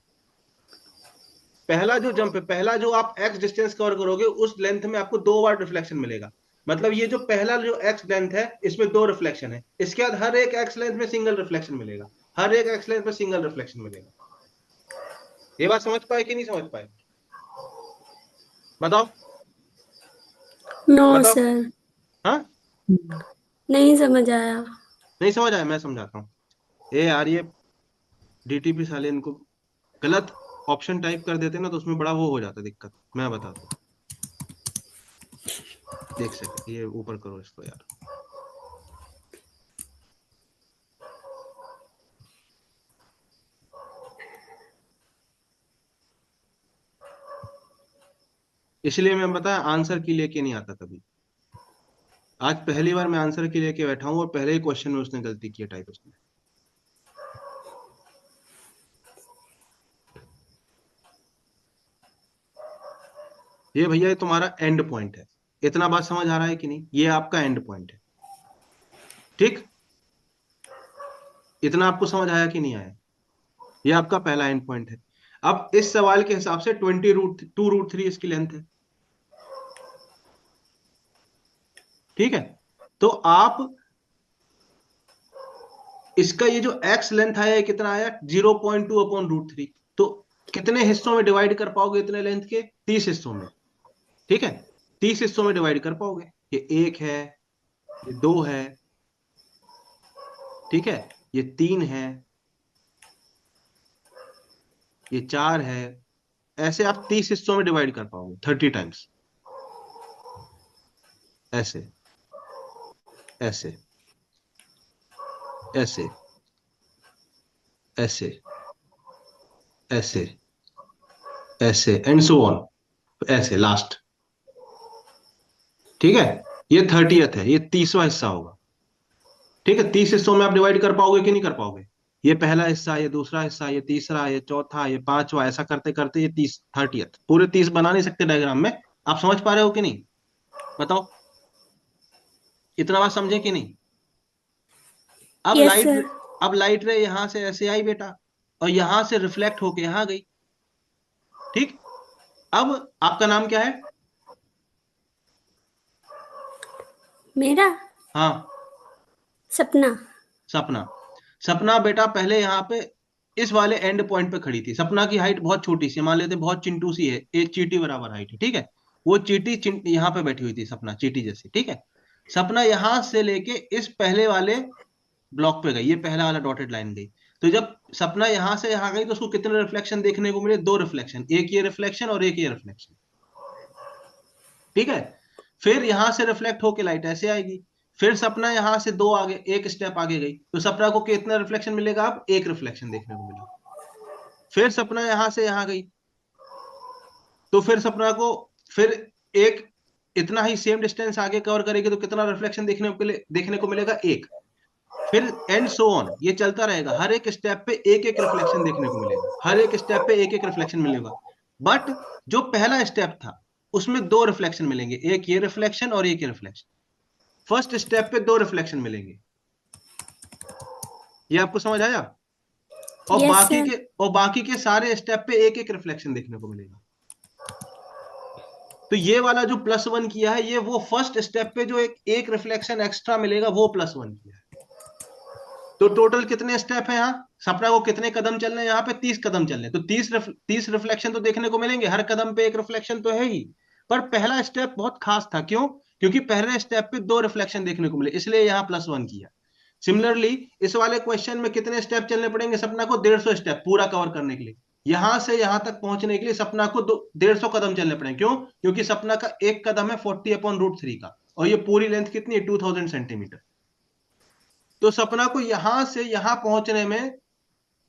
पहला जो जंप है, पहला जो आप एक्स डिस्टेंस कवर करोगे उस लेंथ में आपको दो बार रिफ्लेक्शन मिलेगा। मतलब ये जो पहला जो एक्स लेंथ है इसमें दो रिफ्लेक्शन है, इसके बाद हर एक एक्स लेंथ में सिंगल रिफ्लेक्शन मिलेगा, हर एक एक्स लेंथ में सिंगल रिफ्लेक्शन मिलेगा। ये बात समझ पाए कि नहीं समझ पाए? बताओ, नो बताओ। सर, हाँ, नहीं समझ आया। नहीं समझ आया, मैं समझाता हूँ। ये यार ये डीटीपी साले इनको गलत ऑप्शन टाइप कर देते ना, तो उसमें बड़ा वो हो जाता है दिक्कत। मैं बताता हूँ, देख सके ये ऊपर करो इसको यार। इसलिए मैं बताया आंसर की लेके नहीं आता कभी। आज पहली बार मैं आंसर की लेके बैठा हूँ, और पहले ही क्वेश्चन में उसने गलती की है, टाइप उसने। ये भैया ये तुम्हारा एंड पॉइंट है, इतना बात समझ आ रहा है कि नहीं? ये आपका एंड पॉइंट है, ठीक। इतना आपको समझ आया कि नहीं आया? ये आपका पहला एंड पॉइंट है। अब इस सवाल के हिसाब से 20√2√3 इसकी लेंथ है। ठीक है, तो आप इसका ये जो एक्स लेंथ आया है कितना आया 0.2/√3, तो कितने हिस्सों में डिवाइड कर पाओगे इतने लेंथ के? 30 हिस्सों में। ठीक है, 30 हिस्सों में डिवाइड कर पाओगे। ये 1 है, ये 2 है, ठीक है, ये 3 है, ये 4 है, ऐसे आप 30 हिस्सों में डिवाइड कर पाओगे 30 टाइम्स। ऐसे ऐसे ऐसे ऐसे ऐसे ऐसे एंड सो ऑन, ऐसे लास्ट। ठीक है, ये 30th है, ये 30वां हिस्सा होगा। ठीक है, 30 हिस्सों में आप डिवाइड कर पाओगे कि नहीं कर पाओगे? ये पहला हिस्सा, ये दूसरा हिस्सा, ये तीसरा, ये चौथा, ये पांचवा, ऐसा करते करते ये 30th पूरे 30 बना नहीं सकते डायग्राम में। आप समझ पा रहे हो कि नहीं? बताओ, इतना बात समझे कि नहीं? अब यस लाइट सर। अब लाइट रे यहां से ऐसे आई बेटा, और यहां से रिफ्लेक्ट होके यहां गई। ठीक, अब आपका नाम क्या है? मेरा हाँ, सपना। सपना। सपना बेटा पहले यहाँ पे इस वाले एंड पॉइंट पे खड़ी थी। सपना की हाइट बहुत छोटी सी, मान लेते हैं बहुत चिंटू सी है, एक चीटी बराबर हाइट है। ठीक है, वो चीटी यहाँ पे बैठी हुई थी, सपना चीटी जैसी। ठीक है, सपना यहां से लेके इस पहले वाले ब्लॉक पे गई, ये पहला वाला डॉटेड लाइन गई। तो जब सपना यहां से यहां गई तो उसको कितने रिफ्लेक्शन देखने को मिले? 2 रिफ्लेक्शन, एक ये रिफ्लेक्शन और एक ये रिफ्लेक्शन। ठीक है, फिर यहां से रिफ्लेक्ट होके लाइट ऐसे आएगी, फिर सपना यहां से 2 आगे, एक स्टेप आगे गई, तो सपना को कितना रिफ्लेक्शन मिलेगा? अब एक रिफ्लेक्शन देखने को मिलेगा। फिर सपना यहां से यहां गई, तो फिर सपना को फिर एक इतना ही सेम डिस्टेंस आगे कवर करेगी, तो कितना रिफ्लेक्शन देखने को मिलेगा? एक। फिर एंड सो ऑन, ये चलता रहेगा, हर एक स्टेप पे एक एक रिफ्लेक्शन देखने को मिलेगा, हर एक स्टेप पे एक एक रिफ्लेक्शन मिलेगा। बट जो पहला स्टेप था उसमें 2 रिफ्लेक्शन मिलेंगे, एक ये रिफ्लेक्शन और एक ये रिफ्लेक्शन। फर्स्ट स्टेप पे 2 रिफ्लेक्शन मिलेंगे, ये आपको समझ आया? और यस सर। बाकी के सारे स्टेप पे एक एक रिफ्लेक्शन देखने को मिलेगा। तो ये वाला जो +1 किया है, ये वो फर्स्ट स्टेप पे जो एक रिफ्लेक्शन एक्स्ट्रा मिलेगा वो +1 किया है। तो टोटल कितने स्टेप है यहाँ? सपना को कितने कदम चलने? यहाँ पे 30 कदम चलने, तो 30 रिफ्लेक्शन तो देखने को मिलेंगे, हर कदम पे एक रिफ्लेक्शन तो है ही। पर पहला स्टेप बहुत खास था, क्यों? क्योंकि पहले स्टेप पे 2 रिफ्लेक्शन देखने को मिले, इसलिए यहाँ +1 किया। सिमिलरली इस वाले क्वेश्चन में कितने स्टेप चलने पड़ेंगे सपना को? 150 स्टेप पूरा कवर करने के लिए। यहां से यहां तक पहुंचने के लिए सपना को 150 कदम चलने पड़ेंगे। क्यों? क्योंकि सपना का एक कदम है 40/√3 का, और ये पूरी लेंथ कितनी है? 2000 सेंटीमीटर। तो सपना को यहां से यहां पहुंचने में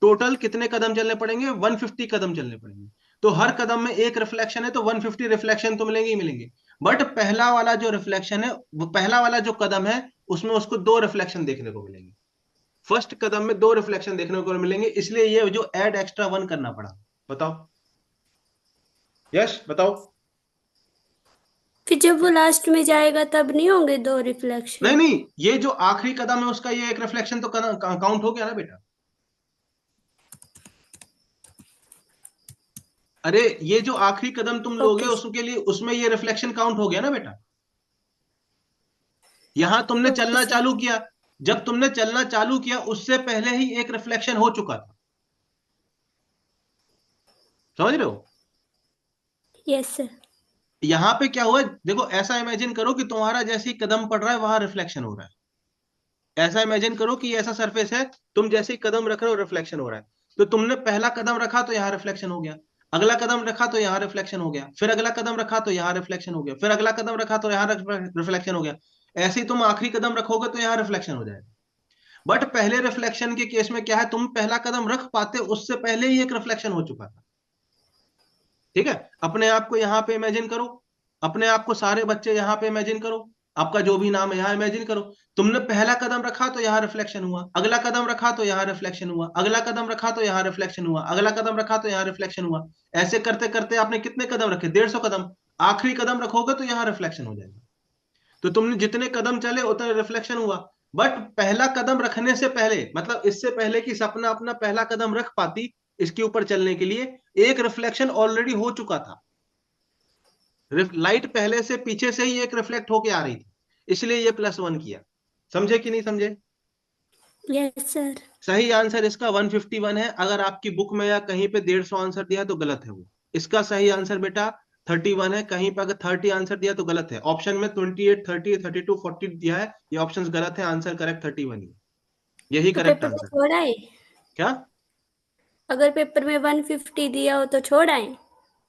टोटल कितने कदम चलने पड़ेंगे? 150 कदम चलने पड़ेंगे। तो हर कदम में एक रिफ्लेक्शन है, तो 150 रिफ्लेक्शन तो मिलेंगे ही मिलेंगे। बट पहला वाला जो रिफ्लेक्शन है, वो पहला वाला जो कदम है, उसमें उसको 2 रिफ्लेक्शन देखने को मिलेंगे। फर्स्ट कदम में 2 रिफ्लेक्शन देखने को मिलेंगे, इसलिए ये जो ऐड एक्स्ट्रा 1 करना पड़ा। बताओ, यस बताओ। फिर जब वो लास्ट में जाएगा तब नहीं होंगे 2 नहीं रिफ्लेक्शन? नहीं, ये जो आखिरी कदम है उसका ये एक रिफ्लेक्शन तो काउंट हो गया ना बेटा। अरे ये जो आखिरी कदम तुम लोगे ओके। उसके लिए, उसमें ये रिफ्लेक्शन काउंट हो गया ना बेटा। यहां तुमने ओके चलना सर। चालू किया, जब तुमने चलना चालू किया उससे पहले ही एक रिफ्लेक्शन हो चुका था। समझ रहे हो? Yes sir. यहां पे क्या हुआ, देखो ऐसा इमेजिन करो कि तुम्हारा जैसे ही कदम पड़ रहा है वहां रिफ्लेक्शन हो रहा है। ऐसा इमेजिन करो कि ऐसा सरफेस है, तुम जैसे ही कदम रख रहे हो रिफ्लेक्शन हो रहा है। तो तुमने पहला कदम रखा तो यहाँ रिफ्लेक्शन हो गया, अगला कदम रखा तो यहाँ रिफ्लेक्शन हो गया, फिर अगला कदम रखा तो यहाँ रिफ्लेक्शन हो गया, फिर अगला कदम रखा तो यहाँ रिफ्लेक्शन हो गया। ऐसे ही तुम आखिरी कदम रखोगे तो यहाँ रिफ्लेक्शन हो जाएगा। बट पहले रिफ्लेक्शन के केस में क्या है, तुम पहला कदम रख पाते उससे पहले ही एक रिफ्लेक्शन हो चुका था। ठीक है, अपने आप को यहाँ पे इमेजिन करो, अपने आप को सारे बच्चे यहाँ पे इमेजिन करो, आपका जो भी नाम है यहाँ इमेजिन करो। तुमने पहला कदम रखा तो यहाँ रिफ्लेक्शन हुआ, अगला कदम रखा तो यहाँ रिफ्लेक्शन हुआ, अगला कदम रखा तो यहाँ रिफ्लेक्शन हुआ, अगला कदम रखा तो यहाँ रिफ्लेक्शन हुआ। ऐसे करते करते आपने कितने कदम रखे? 150 कदम। आखिरी कदम रखोगे तो यहाँ रिफ्लेक्शन हो जाएगा। तो तुमने जितने कदम चले उतने रिफ्लेक्शन हुआ। बट पहला कदम रखने से पहले, मतलब इससे पहले कि सपना अपना पहला कदम रख पाती इसके ऊपर चलने के लिए, एक रिफ्लेक्शन ऑलरेडी हो चुका था। लाइट पहले से पीछे से ही एक रिफ्लेक्ट होके आ रही थी, इसलिए ये +1 किया। समझे कि नहीं समझे? Yes sir. सही आंसर इसका 151 है। अगर आपकी बुक में या कहीं पे 150 आंसर दिया तो गलत है वो। इसका सही आंसर बेटा 31 है। कहीं पे अगर 30 आंसर दिया तो गलत है। ऑप्शन में 28, 30, 32, 40 दिया है, ये ऑप्शंस गलत है। आंसर करेक्ट 31 ही है। यही तो करेक्ट पेपर में आंसर है। छोड़ आए? क्या? अगर पेपर में 150 दिया हो तो छोड़ आए?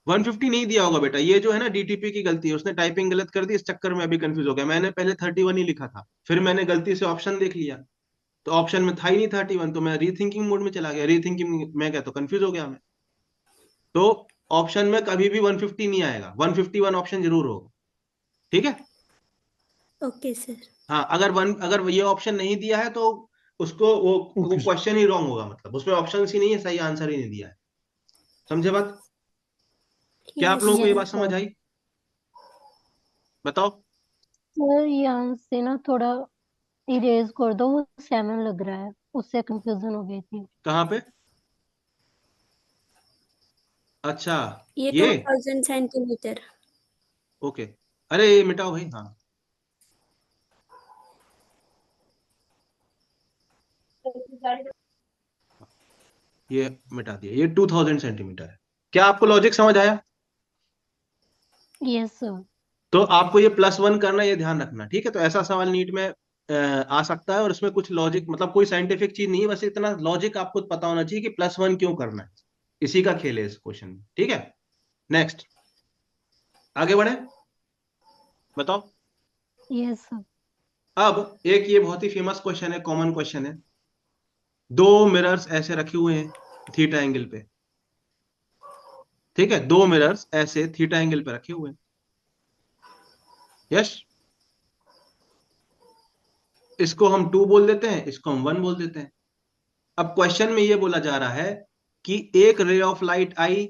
150 नहीं दिया होगा बेटा। ये जो है ना डीटीपी की गलती है, उसने टाइपिंग गलत कर दी, इस चक्कर में अभी कंफ्यूज हो गया। मैंने पहले 31 ही लिखा था, फिर मैंने गलती से ऑप्शन देख लिया तो ऑप्शन में था ही नहीं 31, तो मैं रीथिंकिंग मोड में चला गया। रीथिंकिंग में गया तो कंफ्यूज हो गया मैं। तो ऑप्शन में कभी भी 150 नहीं आएगा, 151 ऑप्शन जरूर होगा। ठीक है? Okay sir. हाँ, अगर ये ऑप्शन नहीं दिया है तो उसको वो ओके सर। क्वेश्चन ही रॉन्ग होगा, मतलब उसमें ऑप्शन ही नहीं है, सही आंसर ही नहीं दिया है। समझे बात? क्या आप यस लोगों को ये सर। बात समझ आई? बताओ। सर यहाँ से ना थोड़ा इरेज कर दो, वो 7 लग रहा है, उससे कंफ्यूजन हो गई थी। कहाँ पे? अच्छा, ये ये 2000 सेंटीमीटर। ओके। अरे ये मिटाओ भाई। हाँ, ये मिटा दिया। ये 2000 सेंटीमीटर है। क्या आपको लॉजिक समझ आया? Yes sir. तो आपको ये +1 करना, ये ध्यान रखना। ठीक है? तो ऐसा सवाल नीट में आ सकता है और इसमें कुछ लॉजिक, मतलब कोई साइंटिफिक चीज नहीं है, बस इतना लॉजिक आपको पता होना चाहिए कि +1 क्यों करना है। इसी का खेल है इस क्वेश्चन में। ठीक है? नेक्स्ट, आगे बढ़े। बताओ। Yes sir. अब एक ये बहुत ही फेमस क्वेश्चन है, कॉमन क्वेश्चन है। दो मिरर्स ऐसे रखे हुए हैं थीटा एंगल पे। ठीक है? दो मिरर्स ऐसे थीटा एंगल पे रखे हुए हैं। यस, इसको हम 2 बोल देते हैं, इसको हम 1 बोल देते हैं। अब क्वेश्चन में ये बोला जा रहा है कि एक रे ऑफ लाइट आई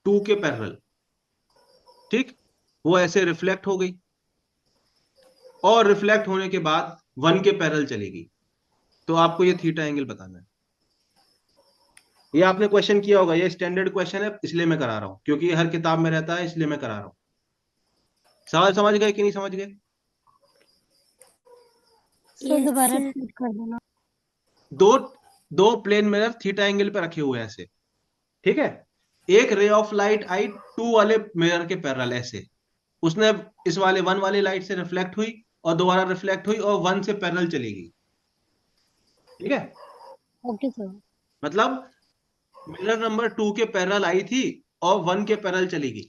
2 के पैरेलल। ठीक? वो ऐसे रिफ्लेक्ट हो गई और रिफ्लेक्ट होने के बाद 1 के पैरेलल चली गई। तो आपको ये थीटा एंगल बताना है। ये आपने क्वेश्चन किया होगा, ये स्टैंडर्ड क्वेश्चन है, इसलिए मैं करा रहा हूं, क्योंकि ये हर किताब में रहता है, इसलिए मैं करा रहा हूं। सवाल समझ गए कि नहीं समझ गए? सर यस दोबारा सर। रिपीट कर देना। दो दो प्लेन मिरर थीटा एंगल पे रखे हुए हैं ऐसे। ठीक है? एक रे ऑफ लाइट आई 2 वाले मिरर के पैरेलल ऐसे। उसने इस वाले 1 वाले लाइट से रिफ्लेक्ट हुई और दोबारा रिफ्लेक्ट हुई और 1 से पैरेलल चली गई। ठीक है? Okay sir. मतलब मिरर नंबर 2 के पैरेलल आई थी और 1 के पैरेलल चली गई।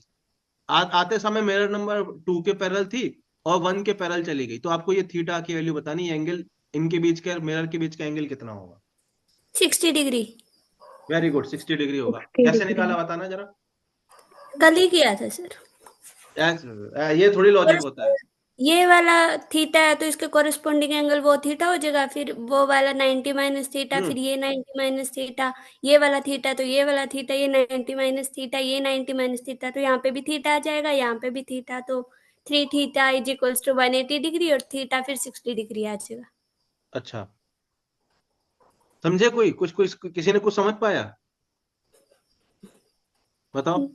आते समय मिरर नंबर 2 के पैरेलल थी और 1 के पैरेलल चली गई। तो आपको ये थीटा की वैल्यू बतानी है। एंगल इनके बीच का, मिरर के बीच का एंगल कितना होगा? 60 डिग्री। वेरी गुड, 60 डिग्री होगा। 60 कैसे डिग्री। निकाला बताना जरा। कल ही किया था सर। ये थोड़ी और लॉजिक होता है। ये वाला थीटा है तो इसके कोरिस्पोंडिंग एंगल वो थीटा हो जाएगा, फिर वो वाला 90 माइनस थीटा, हम्म फिर ये 90 माइनस थीटा, ये वाला थीटा तो ये वाला थीटा, ये 90 माइनस थीटा, ये 90 माइनस थीटा, तो यहाँ पे भी थीटा आ जाएगा, यहाँ पे भी थीटा, तो 3 theta is equals to 180 degree और थीटा फिर 60 डिग्री आ जाएगा। अच्छा, समझे? कोई कुछ कुछ किसी ने कुछ समझ पाया? बताओ।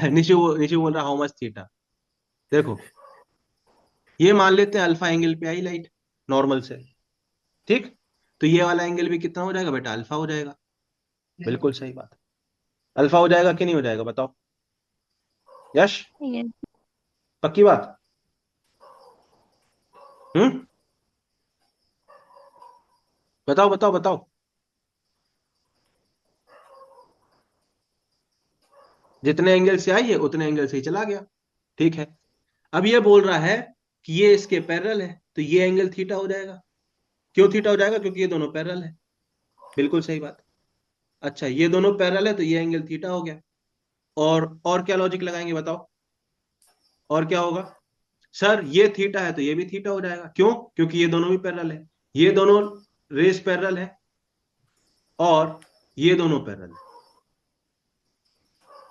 निशु बोल रहा हाउ मच थीटा। देखो, ये मान लेते हैं अल्फा एंगल पे आई लाइट नॉर्मल से। ठीक? तो ये वाला एंगल भी कितना हो जाएगा बेटा? अल्फा हो जाएगा। बिल्कुल सही बात। अल्फा हो जाएगा कि नहीं हो जाएगा? बताओ। यश, यस। पक्की बात? हम्म, बताओ बताओ बताओ। जितने एंगल से आई है उतने एंगल से ही चला गया। ठीक है? अब ये बोल रहा है कि ये इसके पैरेलल है, तो ये एंगल थीटा हो जाएगा। क्यों थीटा हो जाएगा? क्योंकि ये दोनों पैरेलल है। बिल्कुल सही बात। अच्छा, ये दोनों पैरेलल है तो ये एंगल थीटा हो गया। और क्या लॉजिक लगाएंगे बताओ? और क्या होगा? सर ये थीटा है तो ये भी थीटा हो जाएगा। क्यों? क्योंकि ये दोनों भी पैरेलल है। ये दोनों रेस पैरेलल है और ये दोनों पैरेलल है।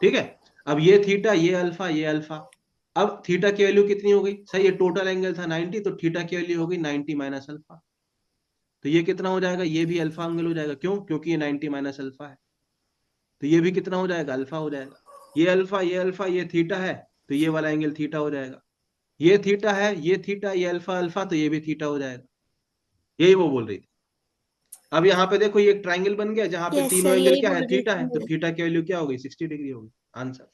ठीक है? अब ये थीटा, ये अल्फा, ये अल्फा। अब थीटा की वैल्यू कितनी हो गई? सही, ये टोटल एंगल था 90, तो थीटा की वैल्यू हो गई 90 माइनस अल्फा। तो ये कितना हो जाएगा? ये भी अल्फा एंगल हो जाएगा। क्यों? क्योंकि ये 90 माइनस अल्फा है। तो ये भी कितना हो जाएगा? अल्फा हो जाएगा। ये अल्फा, ये अल्फा, ये थीटा है, तो ये वाला एंगल थीटा हो जाएगा। ये थीटा है, ये थीटा, ये अल्फा अल्फा, तो ये भी थीटा हो जाएगा। यही वो बोल रही थी। अब यहाँ पे देखो, ये एक ट्राइंगल बन गया जहां पे यस तीनों सर, एंगल यही क्या है, बोल रही थीटा थी है, तो मैं। थीटा की वैल्यू क्या होगी, 60 डिग्री होगी। आंसर।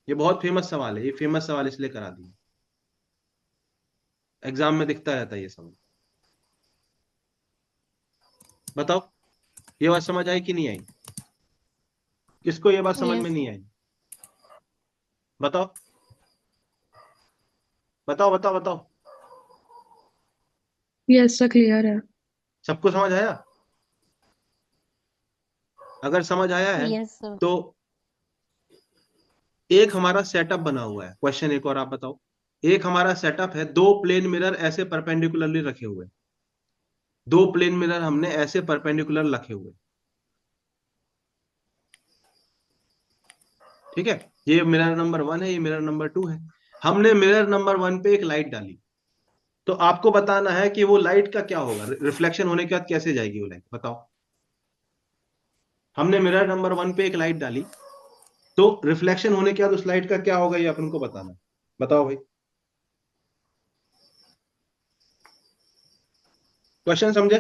ये बहुत फेमस सवाल है, ये फेमस सवाल इसलिए करा दिया, एग्जाम में दिखता रहता है ये सवाल। बताओ, ये बात समझ आई कि नहीं आई? किसको ये बात समझ में यस नहीं आई? बताओ बताओ बताओ बताओ। यस सर, क्लियर है। सबको समझ आया? अगर समझ आया है यस सर। तो एक हमारा सेटअप बना हुआ है। क्वेश्चन एक और आप बताओ। एक हमारा सेटअप है, दो प्लेन मिरर ऐसे परपेंडिकुलरली रखे हुए, दो प्लेन मिरर हमने ऐसे परपेंडिकुलर रखे हुए, ठीक है। ये मिरर नंबर 1 है, ये मिरर नंबर 2 है। हमने मिरर नंबर 1 पे एक लाइट डाली, तो आपको बताना है कि वो लाइट का क्या होगा, रिफ्लेक्शन होने के बाद कैसे जाएगी वो लाइट, बताओ। हमने मिरर नंबर 1 पे एक लाइट डाली, तो रिफ्लेक्शन होने के बाद उस लाइट का क्या होगा, ये अपन को बताना है। बताओ भाई, क्वेश्चन समझे?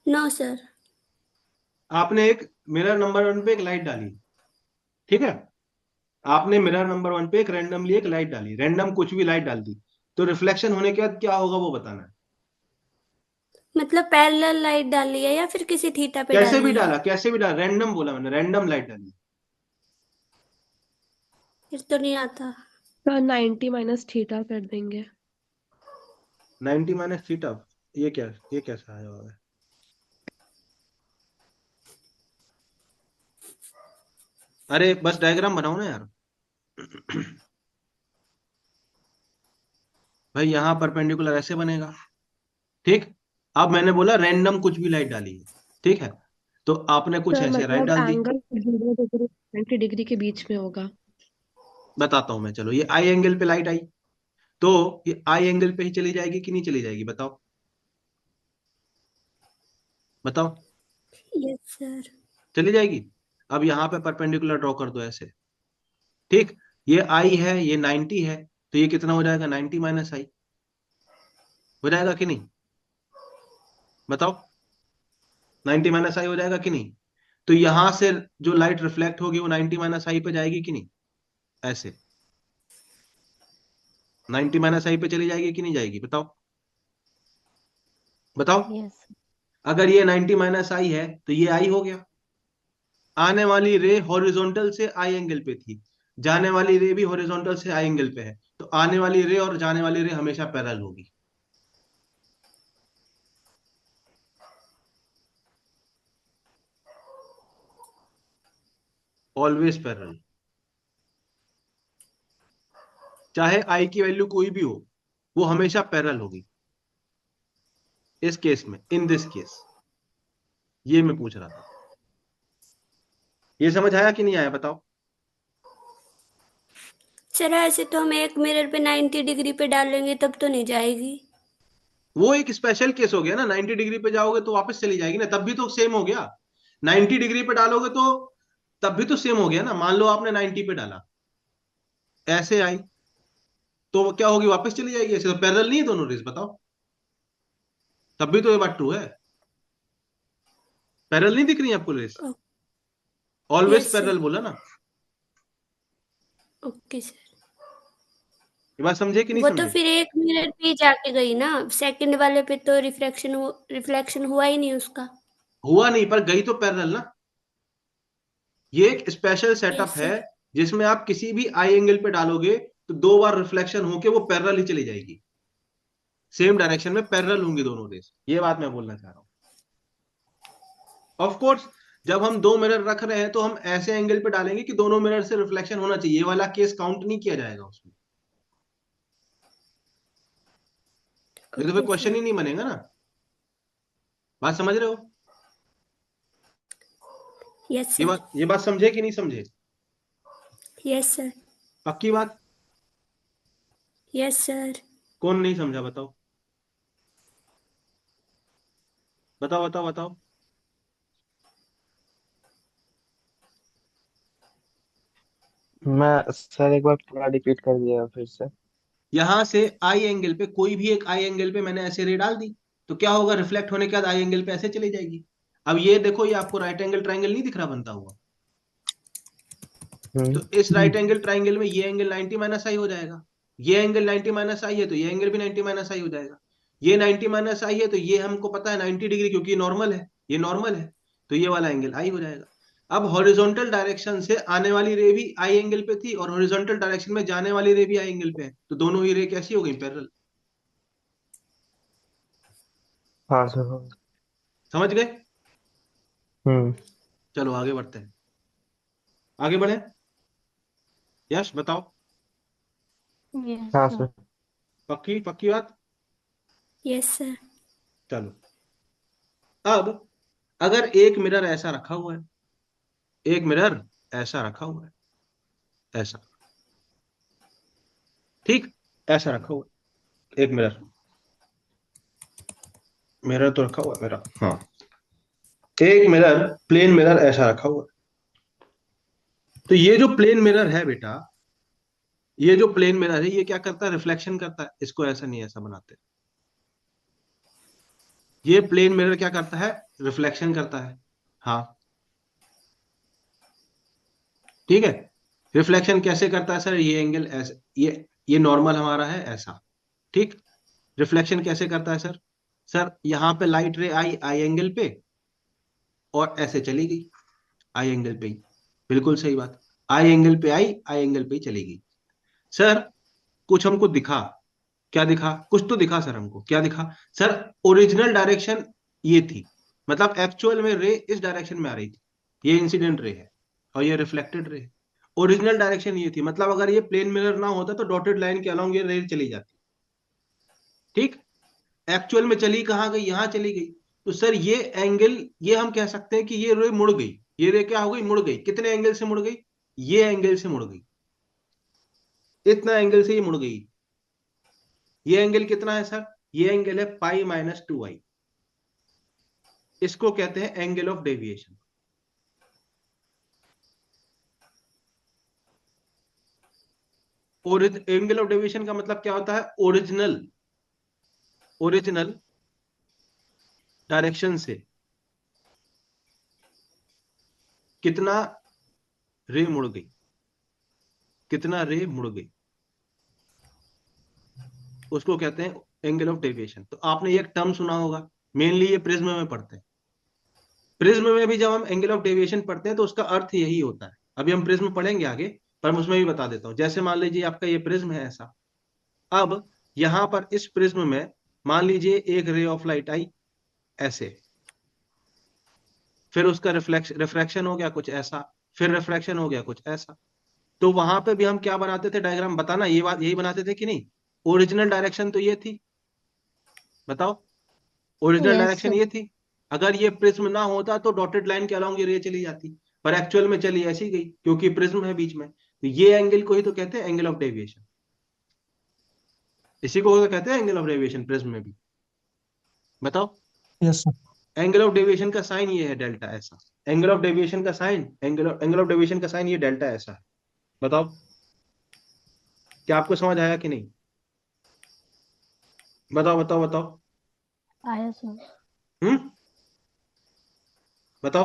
No sir. आपने एक मिरर नंबर 1 पे एक लाइट डाली, ठीक है। आपने मिरर नंबर 1 पे एक रैंडमली एक लाइट डाली, रैंडम कुछ भी लाइट डाल दी, तो रिफ्लेक्शन होने के बाद क्या होगा वो बताना है। मतलब पैरेलल लाइट डाली है या फिर किसी थीटा पे कैसे भी डाली है? डाला, कैसे भी डाला, रैंडम बोला मैंने, रैंडम लाइट डाली। फिर तो नहीं आता। सर 90 माइनस थीटा कर देंगे। 90 माइनस थीटा, ये क्या, ये कैसा आया हुआ है? अरे बस डायग्राम बनाओ ना यार। भाई यहाँ परपेंडिकुलर ऐसे बनेगा, ठीक। अब मैंने बोला रैंडम कुछ भी लाइट डाली है, ठीक है, तो आपने कुछ सर ऐसे लाइट मतलब डाल दी। एंगल 0 डिग्री 90 डिग्री के बीच में होगा। बताता हूं मैं, चलो। ये आई एंगल पे लाइट आई, तो ये आई एंगल पे ही चली जाएगी कि नहीं चली जाएगी, बताओ बताओ। Yes sir. चली जाएगी। अब यहाँ पे परपेंडिकुलर ड्रॉ कर दो ऐसे, ठीक। ये आई है, ये 90 है, तो ये कितना हो जाएगा, 90 माइनस आई हो जाएगा कि नहीं, बताओ। 90 माइनस आई हो जाएगा कि नहीं? तो यहां से जो लाइट रिफ्लेक्ट होगी वो 90 माइनस आई पे जाएगी कि नहीं, ऐसे 90 माइनस आई पे चली जाएगी कि नहीं जाएगी, बताओ बताओ। यस अगर ये 90 माइनस आई है तो ये आई हो गया। आने वाली रे हॉरिजॉन्टल से आई एंगल पे थी, जाने वाली रे भी हॉरिजॉन्टल से आई एंगल पे है, तो आने वाली रे और जाने वाली रे हमेशा पैरेलल होगी। ऑलवेज पैरेलल, चाहे आई की वैल्यू कोई भी हो, वो हमेशा पैरेलल होगी। इस केस में, इन दिस केस, ये मैं पूछ रहा था। ये समझ आया कि नहीं आया, बताओ। सर ऐसे तो हम एक मिरर पे 90 डिग्री पे डालेंगे तब तो नहीं जाएगी। वो एक स्पेशल केस हो गया ना, 90 डिग्री पे जाओगे तो वापस चली जाएगी ना, तब भी तो सेम हो गया। 90 डिग्री पे डालोगे तो तब भी तो सेम हो गया ना। मान लो आपने 90 पे डाला, ऐसे आई, तो वो क्या होगी, वापस चली जाएगी। ऐसे तो पैरेलल नहीं है दोनों रेस, बताओ। तब भी तो ये बात ट्रू है, पैरेलल नहीं दिख रही है आपको rays? Always yes sir. Parallel बोला ना। Okay sir. ये बात समझे कि नहीं वो तो समझे? फिर एक मिनट पे ही जाके गई ना, सेकंड वाले पे तो रिफ्लेक्शन हुआ ही नहीं उसका। हुआ नहीं, पर गई तो पैरेलल ना। ये एक स्पेशल सेटअप यस है, सर। जिसमें आप किसी भी आई एंगल पे डालोगे तो दो बार रिफ्लेक्शन होके वो पैरेलल ही चली जाएगी, सेम डायरेक्शन में पैरेलल होंगी दोनों रेस। ये बात मैं बोलना चाह रहा हूं। ऑफ कोर्स, जब हम दो मिरर रख रहे हैं तो हम ऐसे एंगल पे डालेंगे कि दोनों मिरर से रिफ्लेक्शन होना चाहिए, ये वाला केस काउंट नहीं किया जाएगा उसमें। नहीं तो फिर ओके क्वेश्चन सर। ही नहीं बनेगा ना। बात समझ रहे हो? यस ये सर। बात, ये बात समझे कि नहीं समझे? Yes sir. पक्की बात? Yes sir. कौन नहीं समझा, बताओ बताओ बताओ बताओ। मैं सर एक बार पूरा रिपीट कर दिया फिर से। यहां से आई एंगल पे, कोई भी एक आई एंगल पे मैंने ऐसे रे डाल दी, तो क्या होगा, रिफ्लेक्ट होने के बाद आई एंगल पे ऐसे चली जाएगी। अब ये देखो, ये आपको राइट एंगल ट्राइंगल नहीं दिख रहा बनता हुआ? हम्म। तो इस राइट एंगल ट्राइंगल में ये एंगल 90 माइनस आई हो जाएगा। ये एंगल 90 माइनस आई है तो ये एंगल भी 90 माइनस आई हो जाएगा। ये 90 माइनस आई है तो ये हमको पता है 90 डिग्री, क्योंकि ये नॉर्मल है, ये नॉर्मल है, तो ये वाला एंगल आई हो जाएगा। अब हॉरिजॉन्टल डायरेक्शन से आने वाली रे भी आई एंगल पे थी और हॉरिजॉन्टल डायरेक्शन में जाने वाली रे भी आई एंगल पे है, तो दोनों ही रे कैसी हो गई, पैरेलल। हाँ सर हाँ। समझ गए? हम्म। चलो आगे बढ़ते हैं, आगे बढ़े। यश बताओ। यस हाँ सर। सर। पक्की पक्की बात। Yes sir. चलो, अब अगर एक मिरर ऐसा रखा हुआ है, एक मिरर ऐसा रखा हुआ है, ऐसा, ठीक, ऐसा रखा हुआ है एक मिरर, मिरर तो रखा हुआ है मेरा, हाँ, एक मिरर, प्लेन मिरर ऐसा रखा हुआ है। तो ये जो प्लेन मिरर है बेटा, ये जो प्लेन मिरर है, ये क्या करता है, रिफ्लेक्शन करता है। इसको ऐसा नहीं, ऐसा बनाते। ये प्लेन मिरर क्या करता है, रिफ्लेक्शन करता है। हाँ, ठीक है। रिफ्लेक्शन कैसे करता है सर, ये एंगल ऐसे, ये नॉर्मल हमारा है ऐसा, ठीक। रिफ्लेक्शन कैसे करता है सर? सर यहां पे लाइट रे आई आई एंगल पे और ऐसे चली गई आई एंगल पे ही, बिल्कुल सही बात। आई एंगल पे आई एंगल पे ही चली गई। सर कुछ हमको दिखा, क्या दिखा, कुछ तो दिखा सर हमको, क्या दिखा? सर ओरिजिनल डायरेक्शन ये थी, मतलब एक्चुअल में रे इस डायरेक्शन में आ रही थी, ये इंसिडेंट रे है और ये रिफ्लेक्टेड रे है। ओरिजिनल डायरेक्शन ये थी, मतलब अगर ये प्लेन मिरर ना होता तो डॉटेड लाइन के अलोंग ये रे चली जाती, ठीक। एक्चुअल में चली कहाँ गई, यहां चली गई। तो सर ये एंगल, ये हम कह सकते हैं कि ये रे मुड़ गई, ये रे क्या हो गई, मुड़ गई। कितने एंगल से मुड़ गई? ये एंगल से मुड़ गई, इतना एंगल से ये मुड़ गई। ये एंगल कितना है सर? ये एंगल है पाई माइनस 2i। इसको कहते हैं एंगल ऑफ डेविएशन। और एंगल ऑफ डेविएशन का मतलब क्या होता है, ओरिजिनल, ओरिजिनल डायरेक्शन से कितना रे मुड़ गई, कितना रे मुड़ गई, उसको कहते हैं एंगल ऑफ डेविएशन। तो आपने एक टर्म सुना होगा, मेनली ये प्रिज्म में पढ़ते हैं। प्रिज्म में भी जब हम एंगल ऑफ डेविएशन पढ़ते हैं तो उसका अर्थ यही होता है। अभी हम प्रिज्म पढ़ेंगे आगे, पर मैं उसमें भी बता देता हूं। जैसे मान लीजिए आपका ये प्रिज्म है ऐसा, अब यहां पर इस प्रिज्म में मान लीजिए एक रे ऑफ लाइट आई ऐसे, फिर उसका रिफ्रैक्शन हो गया कुछ ऐसा, फिर रिफ्रैक्शन हो गया कुछ ऐसा। तो वहां पे भी हम क्या बनाते थे, डायग्राम, बताना, ये बात यही बनाते थे कि नहीं? ओरिजिनल डायरेक्शन तो ये थी, बताओ, ओरिजिनल यस डायरेक्शन सर। ये थी। अगर ये प्रिज्म ना होता तो डॉटेड लाइन के अलोंग ये रे चली जाती, पर एक्चुअल में चली ऐसी गई क्योंकि प्रिज्म है बीच में। तो ये एंगल को ही तो कहते हैं एंगल ऑफ डेविएशन, इसी को तो कहते हैं एंगल ऑफ डेविएशन प्रिज्म में भी। बताओ। Yes sir. Angle of deviation का साइन ये है डेल्टा ऐसा, एंगल ऑफ डेविएशन का साइन, एंगल ऑफ डेविएशन का साइन ये डेल्टा ऐसा है। बताओ, क्या आपको समझ आया कि नहीं? बताओ बताओ बताओ। आया सर। हम्म, बताओ,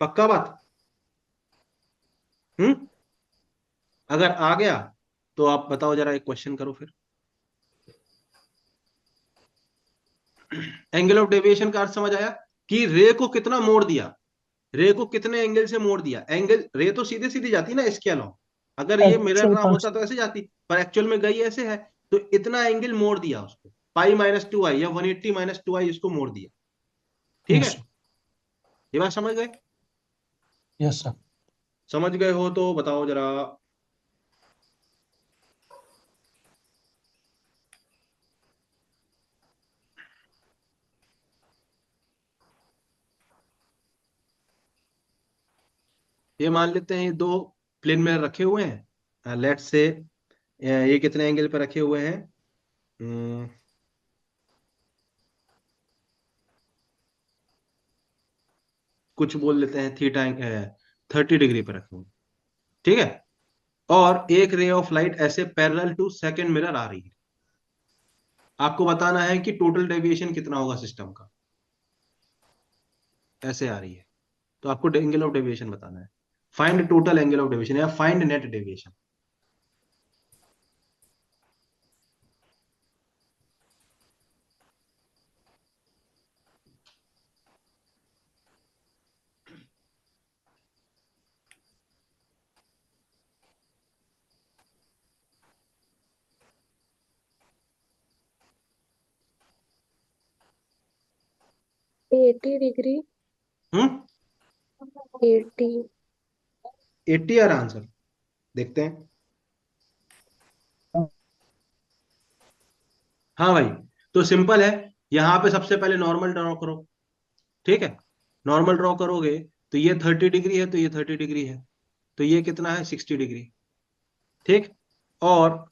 पक्का बात? हम्म, अगर आ गया तो आप बताओ जरा, एक क्वेश्चन करो फिर। एंगल ऑफ डेविएशन का अर्थ समझ आया कि रे को कितना मोड़ दिया, रे को कितने एंगल से मोड़ दिया। एंगल, रे तो सीधे सीधे जाती ना इसके अलावा, अगर ये मिरर एक्चुअल ना होता तो ऐसे जाती, पर एक्चुअल में गई ऐसे है। तो इतना एंगल मोड़ दिया उसको, पाई माइनस 2i या 180 माइनस 2i इसको मोड़ दिया, ठीक है। यस ये बात समझ गए? Yes sir. समझ गए हो तो बताओ जरा। ये मान लेते हैं ये दो प्लेन में रखे हुए हैं, लेट से ये कितने एंगल पे रखे हुए हैं, हम्म, कुछ बोल लेते हैं थीटा, 30 डिग्री पे रखेंगे, ठीक है। और एक रे ऑफ लाइट ऐसे पैरेलल टू सेकंड मिरर आ रही है, आपको बताना है कि टोटल डेविएशन कितना होगा सिस्टम का। ऐसे आ रही है, तो आपको एंगल ऑफ डेविएशन बताना है। Find total angle of deviation या find net deviation. Eighty degree. 80। 80 आ रहा आंसर, देखते हैं। हाँ भाई, तो सिंपल है, यहां पे सबसे पहले नॉर्मल ड्रॉ करो, ठीक है। नॉर्मल ड्रॉ करोगे तो ये 30 डिग्री है, तो ये 30 डिग्री है, तो ये कितना है 60 डिग्री, ठीक। और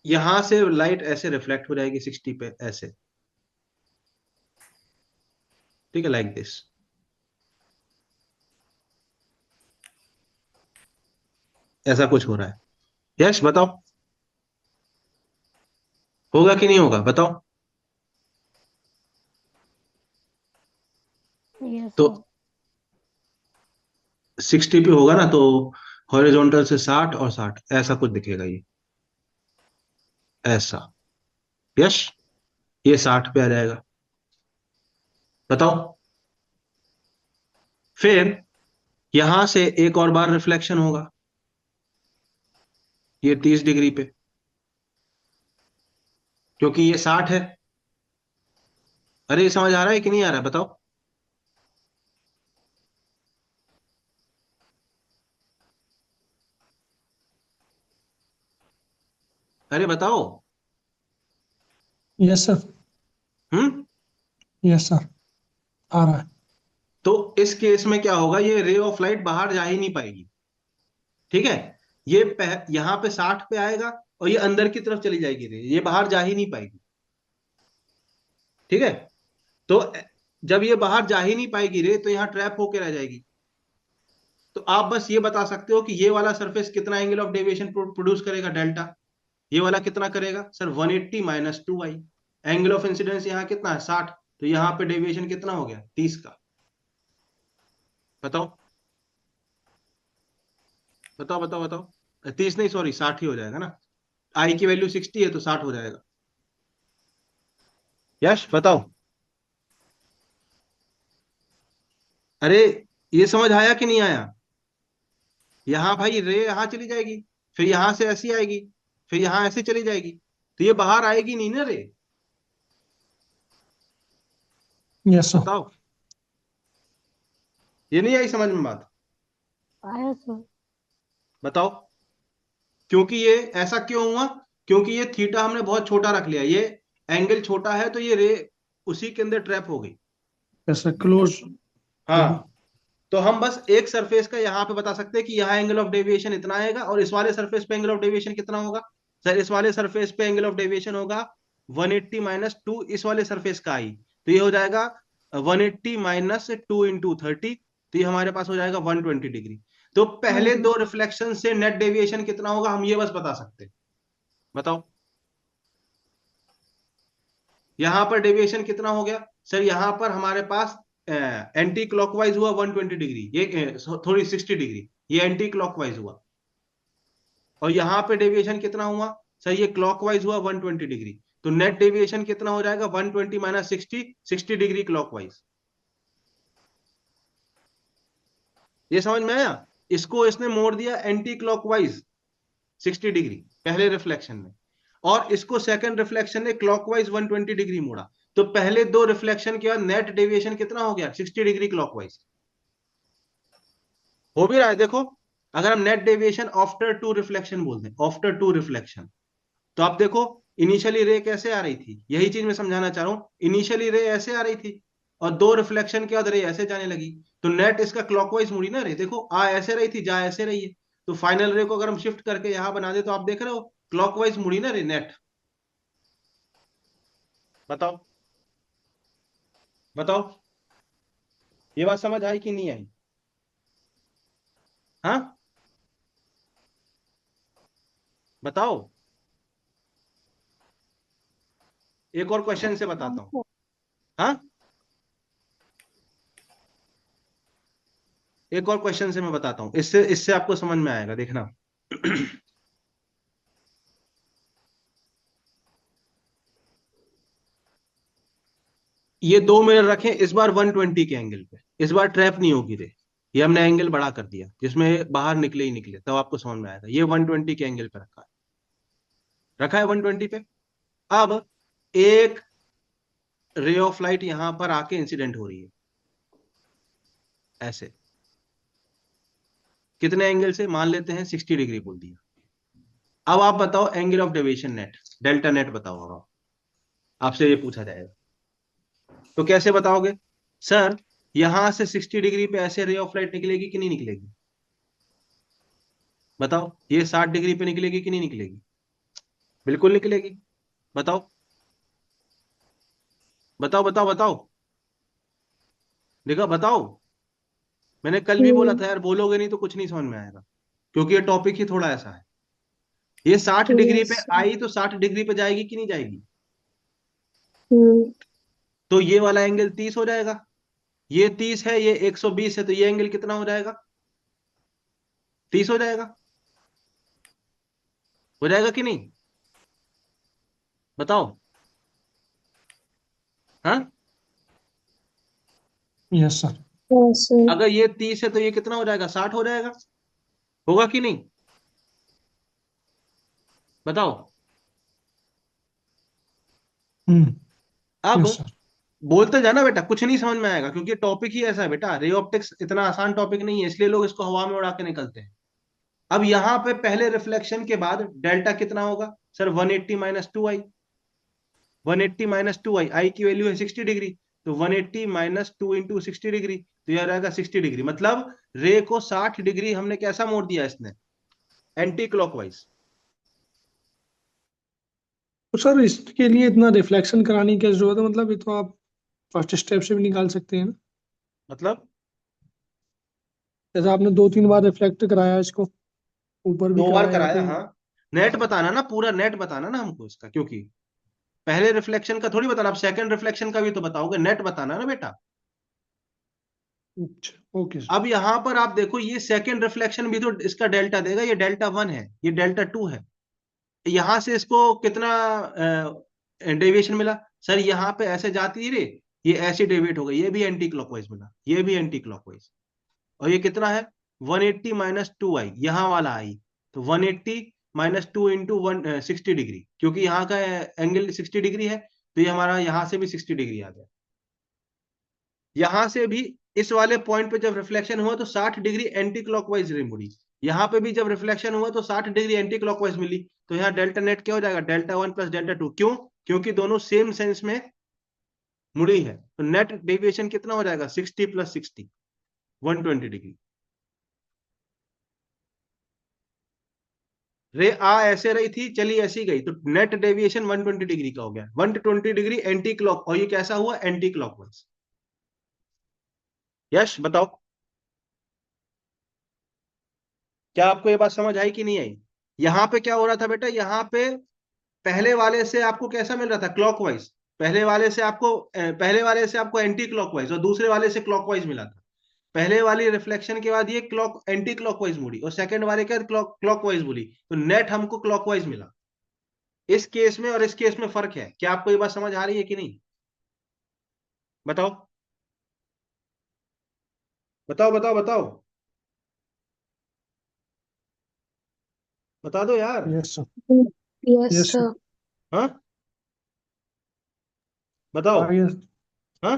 यहां से लाइट ऐसे रिफ्लेक्ट हो जाएगी 60 पे ऐसे, ठीक है, लाइक दिस। ऐसा कुछ हो रहा है, यस बताओ, होगा कि नहीं होगा बताओ। यस तो सर। 60 पे होगा ना, तो हॉरिजॉन्टल से 60 और 60 ऐसा कुछ दिखेगा ये, ऐसा, यस। ये 60 पे आ जाएगा, बताओ। फिर यहां से एक और बार रिफ्लेक्शन होगा, ये 30 डिग्री पे, क्योंकि ये 60 है। अरे ये समझ आ रहा है कि नहीं आ रहा है बताओ। अरे बताओ। Yes sir. Hmm. Yes sir, आ रहा है। तो इस केस में क्या होगा, ये रे ऑफ लाइट बाहर जा ही नहीं पाएगी, ठीक है। ये यहां पे 60 पे आएगा और ये अंदर की तरफ चली जाएगी रे, ये बाहर जा ही नहीं पाएगी, ठीक है। तो जब ये बाहर जा ही नहीं पाएगी रे, तो यहां ट्रैप होके रह जाएगी। तो आप बस ये बता सकते हो कि ये वाला सरफेस कितना एंगल ऑफ डेविएशन प्रोड्यूस करेगा, डेल्टा। ये वाला कितना करेगा sir, 180 minus 2y। Angle of incidence यहाँ कितना है 60, तो यहाँ पे डेविएशन कितना हो गया 30 का, बताओ बताओ बताओ बताओ। 30 नहीं, सॉरी 60 ही हो जाएगा ना, आई की वैल्यू 60 है तो 60 हो जाएगा। यश बताओ। अरे ये समझ आया कि नहीं आया। यहां भाई रे यहां चली जाएगी, फिर यहां से ऐसी आएगी, फिर यहां ऐसे चली जाएगी, तो ये बाहर आएगी नहीं ना रे, यस सर। बताओ। ये नहीं आई समझ में बात, आया सर। बताओ। क्योंकि ये ऐसा क्यों हुआ, क्योंकि ये थीटा हमने बहुत छोटा रख लिया, ये एंगल छोटा है, तो ये रे उसी के अंदर ट्रैप हो गई। Yes sir, close. हाँ, तो हम बस एक सरफेस का यहाँ पे बता सकते हैं कि यहाँ एंगल ऑफ डेविएशन इतना आएगा, और इस वाले सरफेस पे एंगल ऑफ डेविएशन कितना होगा सर। इस वाले सरफेस पे एंगल ऑफ डेविएशन होगा 180 माइनस 2 इस वाले सरफेस का आई, तो ये हो जाएगा 180 माइनस 2 इंटू 30, तो ये हमारे पास हो जाएगा 120 डिग्री। तो पहले दो रिफ्लेक्शन से नेट डेविएशन कितना होगा हम ये बस बता सकते हैं, बताओ। यहां पर डेविएशन कितना हो गया सर, यहां पर हमारे पास एंटी क्लॉकवाइज हुआ 120 डिग्री, ये थोड़ी 60 डिग्री, ये एंटी क्लॉकवाइज हुआ। और यहां पे डेविएशन कितना हुआ सर, ये क्लॉकवाइज हुआ 120 डिग्री, तो नेट डेविएशन कितना हो जाएगा 120 माइनस 60 डिग्री क्लॉकवाइज। ये समझ में आया। इसको इसने मोड़ दिया एंटी क्लॉकवाइज 60 डिग्री पहले रिफ्लेक्शन में, और इसको सेकंड रिफ्लेक्शन ने क्लॉकवाइज 120 डिग्री मोड़ा, तो पहले दो रिफ्लेक्शन के बाद नेट डेविएशन कितना हो गया 60 डिग्री क्लॉकवाइज। हो भी रहा है देखो। अगर हम net deviation after two reflection बोल दें, आफ्टर टू रिफ्लेक्शन, तो आप देखो इनिशियली रे कैसे आ रही थी, यही चीज मैं समझाना चाह रहा हूं। इनिशियली रे ऐसे आ रही थी और दो रिफ्लेक्शन के बाद रे ऐसे जाने लगी, तो नेट इसका क्लॉकवाइज मुड़ी ना रे, देखो आ ऐसे रही थी, जा ऐसे रही है, तो फाइनल रे को अगर हम शिफ्ट करके यहां बना दे, तो आप देख रहे हो क्लॉकवाइज मुड़ी ना रे नेट, बताओ बताओ। ये बात समझ आई कि नहीं आई? हाँ, बताओ। एक और क्वेश्चन से बताता हूँ। हाँ, एक और क्वेश्चन से मैं बताता हूँ, इससे इससे आपको समझ में आएगा, देखना। ये दो मिरर रखे इस बार 120 के एंगल पे, इस बार ट्रैप नहीं होगी रे। ये हमने एंगल बड़ा कर दिया जिसमें बाहर निकले ही निकले, तब आपको समझ में आएगा। ये 120 के एंगल पे रखा है 120 पे। अब एक रे ऑफ लाइट यहां पर आके इंसिडेंट हो रही है ऐसे, कितने एंगल से? मान लेते हैं 60 डिग्री बोल दिया। अब आप बताओ angle of deviation net, delta net बताओ। अब आपसे ये पूछा जाएगा तो कैसे बताओगे? सर यहां से 60 डिग्री पे ऐसे रे ऑफ लाइट निकलेगी कि नहीं निकलेगी? बताओ, ये 60 डिग्री पे निकलेगी कि नहीं निकलेगी? बिल्कुल निकलेगी। बताओ बताओ बताओ बताओ, देखा, बताओ। मैंने कल भी बोला था यार, बोलोगे नहीं तो कुछ नहीं समझ में आएगा, क्योंकि ये टॉपिक ही थोड़ा ऐसा है। ये 60 डिग्री पे यस। आई तो 60 डिग्री पे जाएगी कि नहीं जाएगी? हम्म। तो ये वाला एंगल 30 हो जाएगा। ये 30 है, ये 120 है, तो ये एंगल कितना हो जाएगा? 30 हो जाएगा। हो जाएगा कि नहीं? बताओ। हाँ, यस सर। यस। अगर ये 30 है तो ये कितना हो जाएगा? 60 हो जाएगा। होगा कि नहीं? बताओ। अब यस सर। बोलते जाना बेटा, कुछ नहीं समझ में आएगा, क्योंकि टॉपिक ही ऐसा है बेटा। रे ऑप्टिक्स इतना आसान टॉपिक नहीं है, इसलिए लोग इसको हवा में उड़ा के निकलते हैं। अब यहां पे पहले रिफ्लेक्शन के बाद डेल्टा कितना होगा? सर 180 माइनस 2 आई। 180 माइनस 2 आई, आई की वैल्यू है 60 डिग्री, तो 180 माइनस 2 इंटू 60 डिग्री, तो यह रहेगा 60 डिग्री। मतलब रे को 60 डिग्री हमने कैसा मोड़ दिया इसने? Anti clockwise. तो सर इसके लिए इतना रिफ्लेक्शन कराने की क्या जरूरत है? मतलब ये तो आप फर्स्ट स्टेप से भी निकाल सकते हैं ना। मतलब जैसे आपने 2-3 बार रिफ्लेक्ट कराया इसको, ऊपर भी 2 बार कराया या कराया, कहीं। हाँ। नेट बताना ना, पूरा नेट बताना ना हमको इसका, क्योंकि पहले रिफ्लेक्शन का थोड़ी बताना, आप सेकंड रिफ्लेक्शन का भी तो बताओगे। नेट बताना ना बेटा। अच्छा ओके सर। अब यहां पर आप देखो, ये सेकंड रिफ्लेक्शन भी तो इसका डेल्टा देगा। ये डेल्टा 1 है, ये डेल्टा 2 है। यहां से इसको कितना डेविएशन मिला? सर यहाँ पे ऐसे जाती रे, ये ऐसे डेविएट हो गई, ये भी एंटी क्लॉकवाइज मिला, ये भी एंटी क्लॉकवाइज। और ये कितना है? 180 माइनस 2 आई, यहाँ वाला आई। तो 180 माइनस 2 इंटू 60 डिग्री, क्योंकि यहाँ का एंगल 60 डिग्री है, तो ये हमारा यहाँ से भी 60 डिग्री आ गया। यहां से भी इस वाले पॉइंट पे जब रिफ्लेक्शन हुआ तो 60 डिग्री एंटी क्लॉकवाइज रे मुड़ी। यहाँ पे भी जब रिफ्लेक्शन हुआ तो 60 डिग्री एंटी क्लॉकवाइज मिली। तो यहाँ डेल्टा नेट क्या हो जाएगा? Delta 1 plus delta 2। क्यों? क्योंकि दोनों सेम सेंस में मुड़ी है। तो नेट डेविएशन कितना हो जाएगा? 60 प्लस 60, 120 डिग्री। रे आ ऐसे रही थी, चली ऐसी गई, तो नेट डेविएशन 120 डिग्री का हो गया। 120 डिग्री एंटी क्लॉक, और ये कैसा हुआ? Anti clockwise. यश बताओ, क्या आपको ये बात समझ आई कि नहीं आई? यहां पे क्या हो रहा था बेटा? यहाँ पे पहले वाले से आपको कैसा मिल रहा था? क्लॉकवाइज। पहले वाले से आपको एंटी क्लॉकवाइज, और दूसरे वाले से क्लॉकवाइज मिला था। पहले वाली रिफ्लेक्शन के बाद ये क्लॉक एंटी क्लॉकवाइज मुड़ी, और सेकंड वाले के क्लॉकवाइज मुड़ी, तो नेट हमको क्लॉकवाइज मिला। इस केस में और इस केस में फर्क है। क्या आपको ये बात समझ आ रही है कि नहीं? बताओ बताओ बताओ बताओ, बता दो यार। Yes sir. Yes yes sir. Sir. हाँ, बताओ। हाँ यस। हाँ,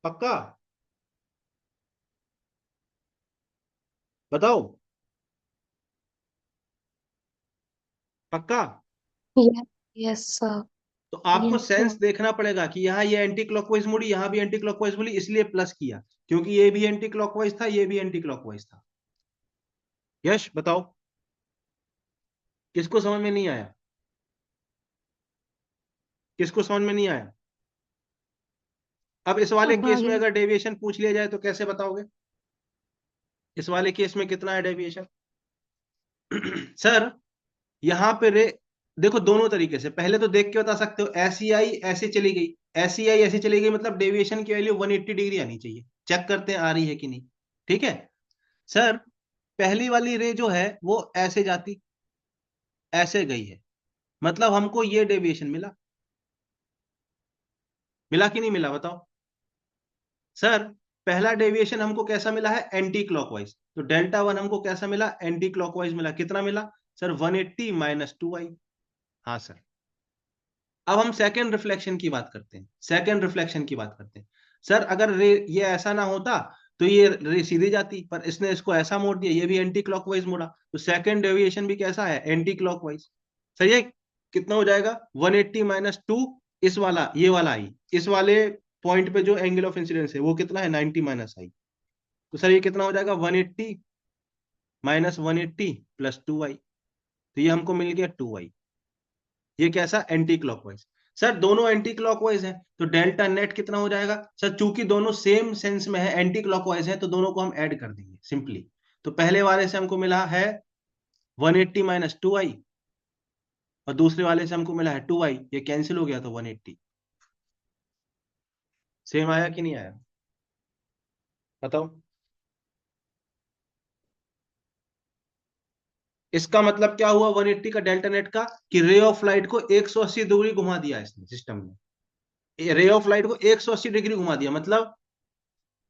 पक्का? बताओ, पक्का? Yes sir. तो आपको यस सेंस सर। देखना पड़ेगा कि यहाँ ये एंटी क्लॉकवाइज मुड़ी, यहाँ भी एंटी क्लॉकवाइज मुड़ी, इसलिए प्लस किया, क्योंकि ये भी एंटी क्लॉकवाइज था, ये भी एंटी क्लॉकवाइज था। यश बताओ, किसको समझ में नहीं आया? किसको समझ में नहीं आया? अब इस वाले अब केस में आगे अगर डेविएशन पूछ लिया जाए तो कैसे बताओगे? इस वाले केस में कितना है डेविएशन? सर यहां पे देखो दोनों तरीके से, पहले तो देख के बता सकते हो, ऐसी आई ऐसे चली गई, ऐसी आई ऐसे चली गई, मतलब डेविएशन की वैल्यू 180 डिग्री आनी चाहिए। चेक करते हैं आ रही है कि नहीं। ठीक है सर, पहली वाली रे जो है वो ऐसे जाती, ऐसे गई है, मतलब हमको ये डेविएशन मिला। मिला कि नहीं मिला बताओ? सर पहला डेविएशन हमको कैसा मिला है? Anti clockwise. तो डेल्टा वन हमको कैसा मिला? एंटी क्लॉकवाइज मिला। कितना मिला सर? 180 minus 2i। हाँ सर। अब हम सेकेंड रिफ्लेक्शन की बात करते हैं। सेकेंड रिफ्लेक्शन की बात करते हैं। सर अगर रे ये ऐसा ना होता तो ये रे सीधी जाती, पर इसने इसको ऐसा मोड़ दिया, ये भी एंटी क्लॉकवाइज मोड़ा, तो सेकेंड डेविएशन भी कैसा है? Anti clockwise. सही है? कितना हो जाएगा? 180 माइनस 2, इस वाला ये वाला आई, इस वाले पॉइंट पे जो एंगल ऑफ इंसिडेंस है वो कितना है? 90 माइनस आई। तो सर ये कितना हो जाएगा? 180 माइनस 180 प्लस 2i। तो ये हमको मिल गया 2i। ये कैसा? Anti clockwise. सर दोनों एंटी क्लॉकवाइज है तो डेल्टा नेट कितना हो जाएगा? सर चूंकि दोनों सेम सेंस में है, एंटी क्लॉकवाइज है, तो दोनों को हम ऐड कर देंगे सिंपली। तो पहले वाले से हमको मिला है 180 माइनस 2i, और दूसरे वाले से हमको मिला है 2i, ये कैंसिल हो गया तो 180। सेम आया कि नहीं आया बताओ? इसका मतलब क्या हुआ 180 का डेल्टा नेट का? कि रे ऑफ लाइट को 180 डिग्री घुमा दिया इसने सिस्टम में। रे ऑफ लाइट को 180 डिग्री घुमा दिया, मतलब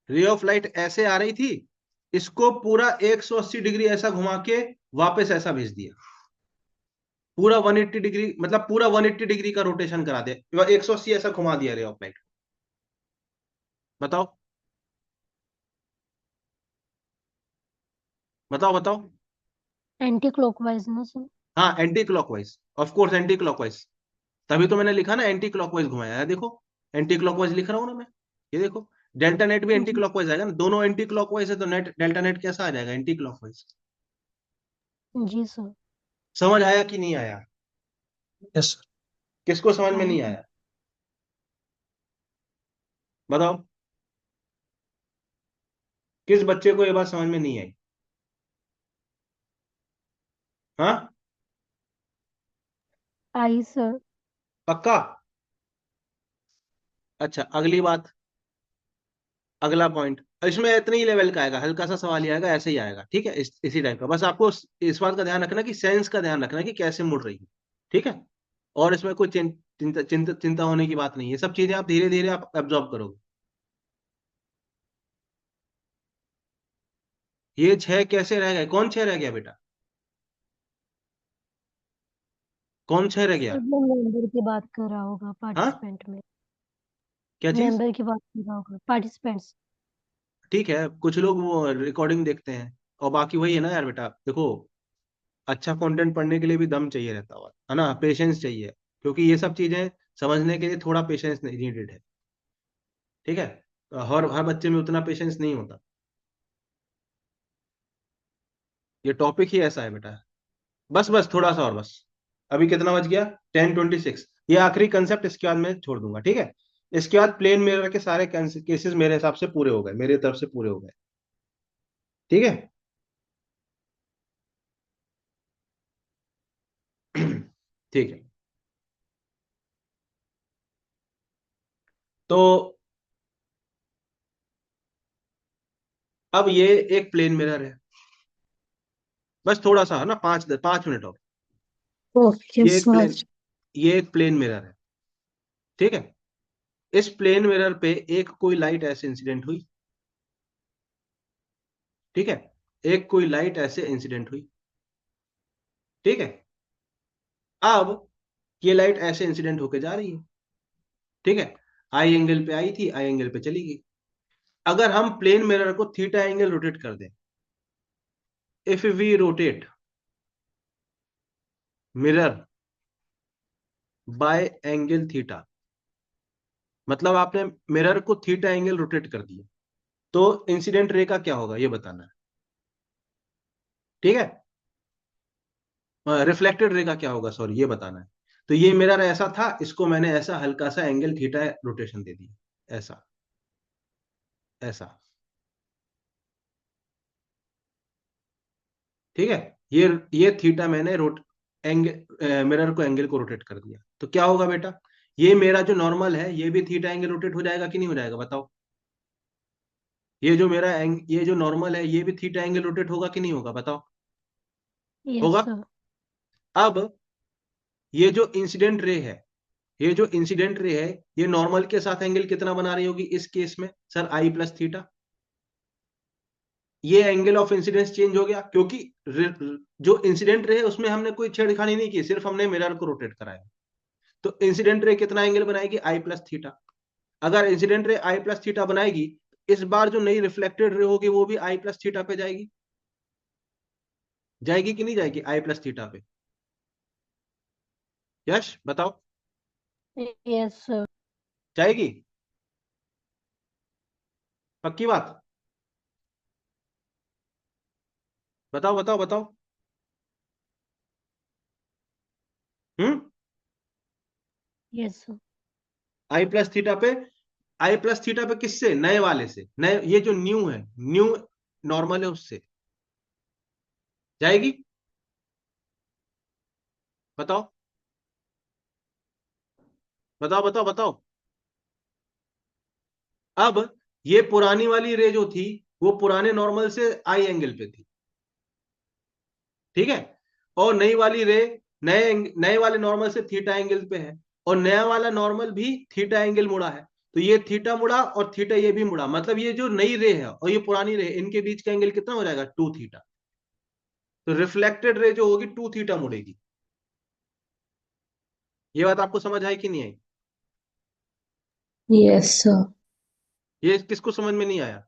रे ऑफ लाइट ऐसे आ रही थी, इसको पूरा 180 डिग्री ऐसा घुमा के वापस ऐसा भेज दिया। पूरा 180 डिग्री, मतलब पूरा 180 डिग्री का रोटेशन करा दिया, 180 ऐसा घुमा दिया रे ऑफ लाइट। बताओ बताओ बताओ। एंटी क्लॉकवाइज ना सर? हाँ anti clockwise, of course anti clockwise. तभी तो मैंने लिखा ना एंटी क्लॉकवाइज घुमाया है, देखो एंटी क्लॉकवाइज लिख रहा हूं ना मैं। ये देखो डेल्टा नेट भी एंटी जी क्लॉकवाइज आएगा ना, दोनों एंटी क्लॉकवाइज है तो नेट डेल्टा नेट कैसा आ जाएगा? Anticlockwise. जी सर। समझ आया कि नहीं आया? Yes sir. किसको समझ में आया नहीं आया बताओ? किस बच्चे को ये बात समझ में नहीं आई? हाँ आई सर। पक्का? अच्छा अगली बात, अगला पॉइंट, इसमें इतने ही लेवल का आएगा, हल्का सा सवाल ही आएगा, ऐसे ही आएगा। ठीक है इसी टाइप का, बस आपको इस बात का ध्यान रखना कि सेंस का ध्यान रखना कि कैसे मुड़ रही है। ठीक है, और इसमें कोई चिंता होने की बात नहीं है, सब चीजें आप धीरे धीरे आप एब्जॉर्ब करोगे। ये 6 कैसे रह गए? कौन 6 रह गया बेटा? कौन 6 रह गया? सर वो मेंबर की बात कर रहा होगा हाँ पार्टिसिपेंट में। क्या चीज? मेंबर की बात कर रहा होगा पार्टिसिपेंट्स। ठीक है, कुछ लोग वो रिकॉर्डिंग देखते हैं, और बाकी वही है ना यार बेटा, देखो अच्छा कंटेंट पढ़ने के लिए भी दम चाहिए रहता हुआ है ना, पेशेंस चाहिए, क्योंकि ये सब चीजें समझने के लिए थोड़ा पेशेंस नीडेड है। ठीक है, तो हर हर बच्चे में उतना पेशेंस नहीं होता, ये टॉपिक ही ऐसा है बेटा। बस बस थोड़ा सा और बस। अभी कितना बज गया? 10:26। ये आखिरी कंसेप्ट, इसके बाद मैं छोड़ दूंगा। ठीक है, इसके बाद प्लेन मिरर के सारे केसेस मेरे हिसाब से पूरे हो गए, मेरी तरफ से पूरे हो गए। ठीक है ठीक है, तो अब ये एक प्लेन मिरर है, बस थोड़ा सा है ना, 5 मिनट और। ओके ये एक सर। प्लेन ये एक प्लेन मिरर है। ठीक है, इस प्लेन मिरर पे एक कोई लाइट ऐसे इंसिडेंट हुई। ठीक है, एक कोई लाइट ऐसे इंसिडेंट हुई। ठीक है, अब ये लाइट ऐसे इंसिडेंट होके जा रही है। ठीक है, आई एंगल पे आई थी, आई एंगल पे चली गई। अगर हम प्लेन मिरर को थीटा एंगल रोटेट कर दें, if we rotate mirror by angle theta, मतलब आपने मिरर को थीटा एंगल रोटेट कर दिया, तो इंसिडेंट रे का क्या होगा ये बताना है। ठीक है, रिफ्लेक्टेड रे का क्या होगा, सॉरी, ये बताना है। तो ये मिरर ऐसा था, इसको मैंने ऐसा हल्का सा एंगल थीटा रोटेशन दे दिया, ऐसा ऐसा। ठीक है, ये थीटा मैंने मिरर को एंगल को रोटेट कर दिया, तो क्या होगा बेटा, ये मेरा जो नॉर्मल है ये भी थीटा एंगल रोटेट हो जाएगा कि नहीं हो जाएगा, बताओ। ये जो नॉर्मल है ये भी थीटा एंगल रोटेट होगा कि नहीं होगा, बताओ। यस होगा। सर। अब ये जो इंसिडेंट रे है, ये जो इंसिडेंट रे है, ये नॉर्मल के साथ एंगल कितना बना रही होगी इस केस में, सर आई प्लस थीटा। ये एंगल ऑफ इंसिडेंस चेंज हो गया, क्योंकि जो इंसिडेंट रे है उसमें हमने कोई छेड़खानी नहीं की, सिर्फ हमने मिरर को रोटेट कराया। तो इंसिडेंट रे कितना एंगल बनाएगी, आई प्लस थीटा। अगर इंसिडेंट रे आई प्लस थीटा बनाएगी, इस बार जो नई रिफ्लेक्टेड रे होगी वो भी आई प्लस थीटा पे जाएगी, जाएगी कि नहीं जाएगी आई प्लस थीटा पे, यश बताओ, यस सर। जाएगी, पक्की बात, बताओ बताओ बताओ। Hmm. Yes sir. I plus theta पे, आई प्लस थीटा पे किससे, नए वाले से, नए ये जो न्यू है, न्यू नॉर्मल है उससे जाएगी, बताओ बताओ बताओ बताओ। अब ये पुरानी वाली रे जो थी वो पुराने नॉर्मल से आई एंगल पे थी, ठीक है, और नई वाली रे नए वाले नॉर्मल से थीटा एंगल पे है, और नया वाला नॉर्मल भी थीटा एंगल मुड़ा है, तो ये थीटा मुड़ा और थीटा ये भी मुड़ा, मतलब ये जो नई रे है और ये पुरानी रे, इनके बीच का एंगल कितना हो जाएगा, 2 थीटा। तो रिफ्लेक्टेड रे जो होगी 2 थीटा मुड़ेगी। ये बात आपको समझ आई कि नहीं आई, यस सर। ये किसको समझ में नहीं आया,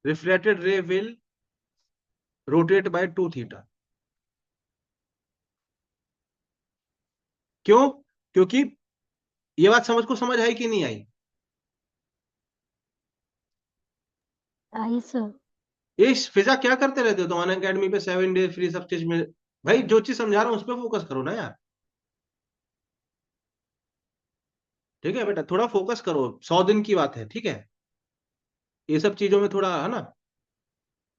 reflected ray will rotate bye 2 theta, क्यों, क्योंकि ये बात समझ आई कि नहीं आई, आई सर। ये फिजा क्या करते रहते हो तुम अनअकैडमी पे, 7 डे फ्री सब चीज में, भाई जो चीज समझा रहा हूं उस पर फोकस करो ना यार, ठीक है बेटा, थोड़ा फोकस करो, 100 दिन की बात है, ठीक है, ये सब चीजों में थोड़ा है ना।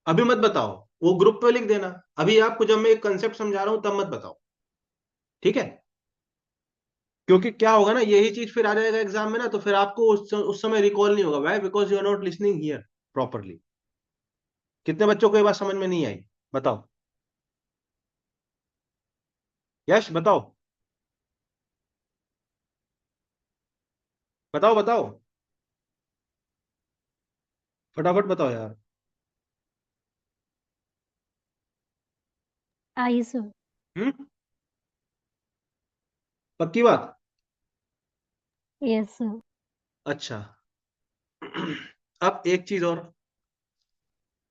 अभी मत बताओ, वो ग्रुप पे लिख देना, अभी आपको जब मैं एक कंसेप्ट समझा रहा हूं तब मत बताओ, ठीक है, क्योंकि क्या होगा ना, यही चीज फिर आ जाएगा एग्जाम में ना, तो फिर आपको उस समय रिकॉल नहीं होगा, why, because you are not listening here properly. कितने बच्चों को ये बात समझ में नहीं आई, बताओ, यश बताओ बताओ बताओ, फटाफट बताओ यार। आई सर। हम्म, पक्की बात, यस सर। अच्छा। अब एक चीज और,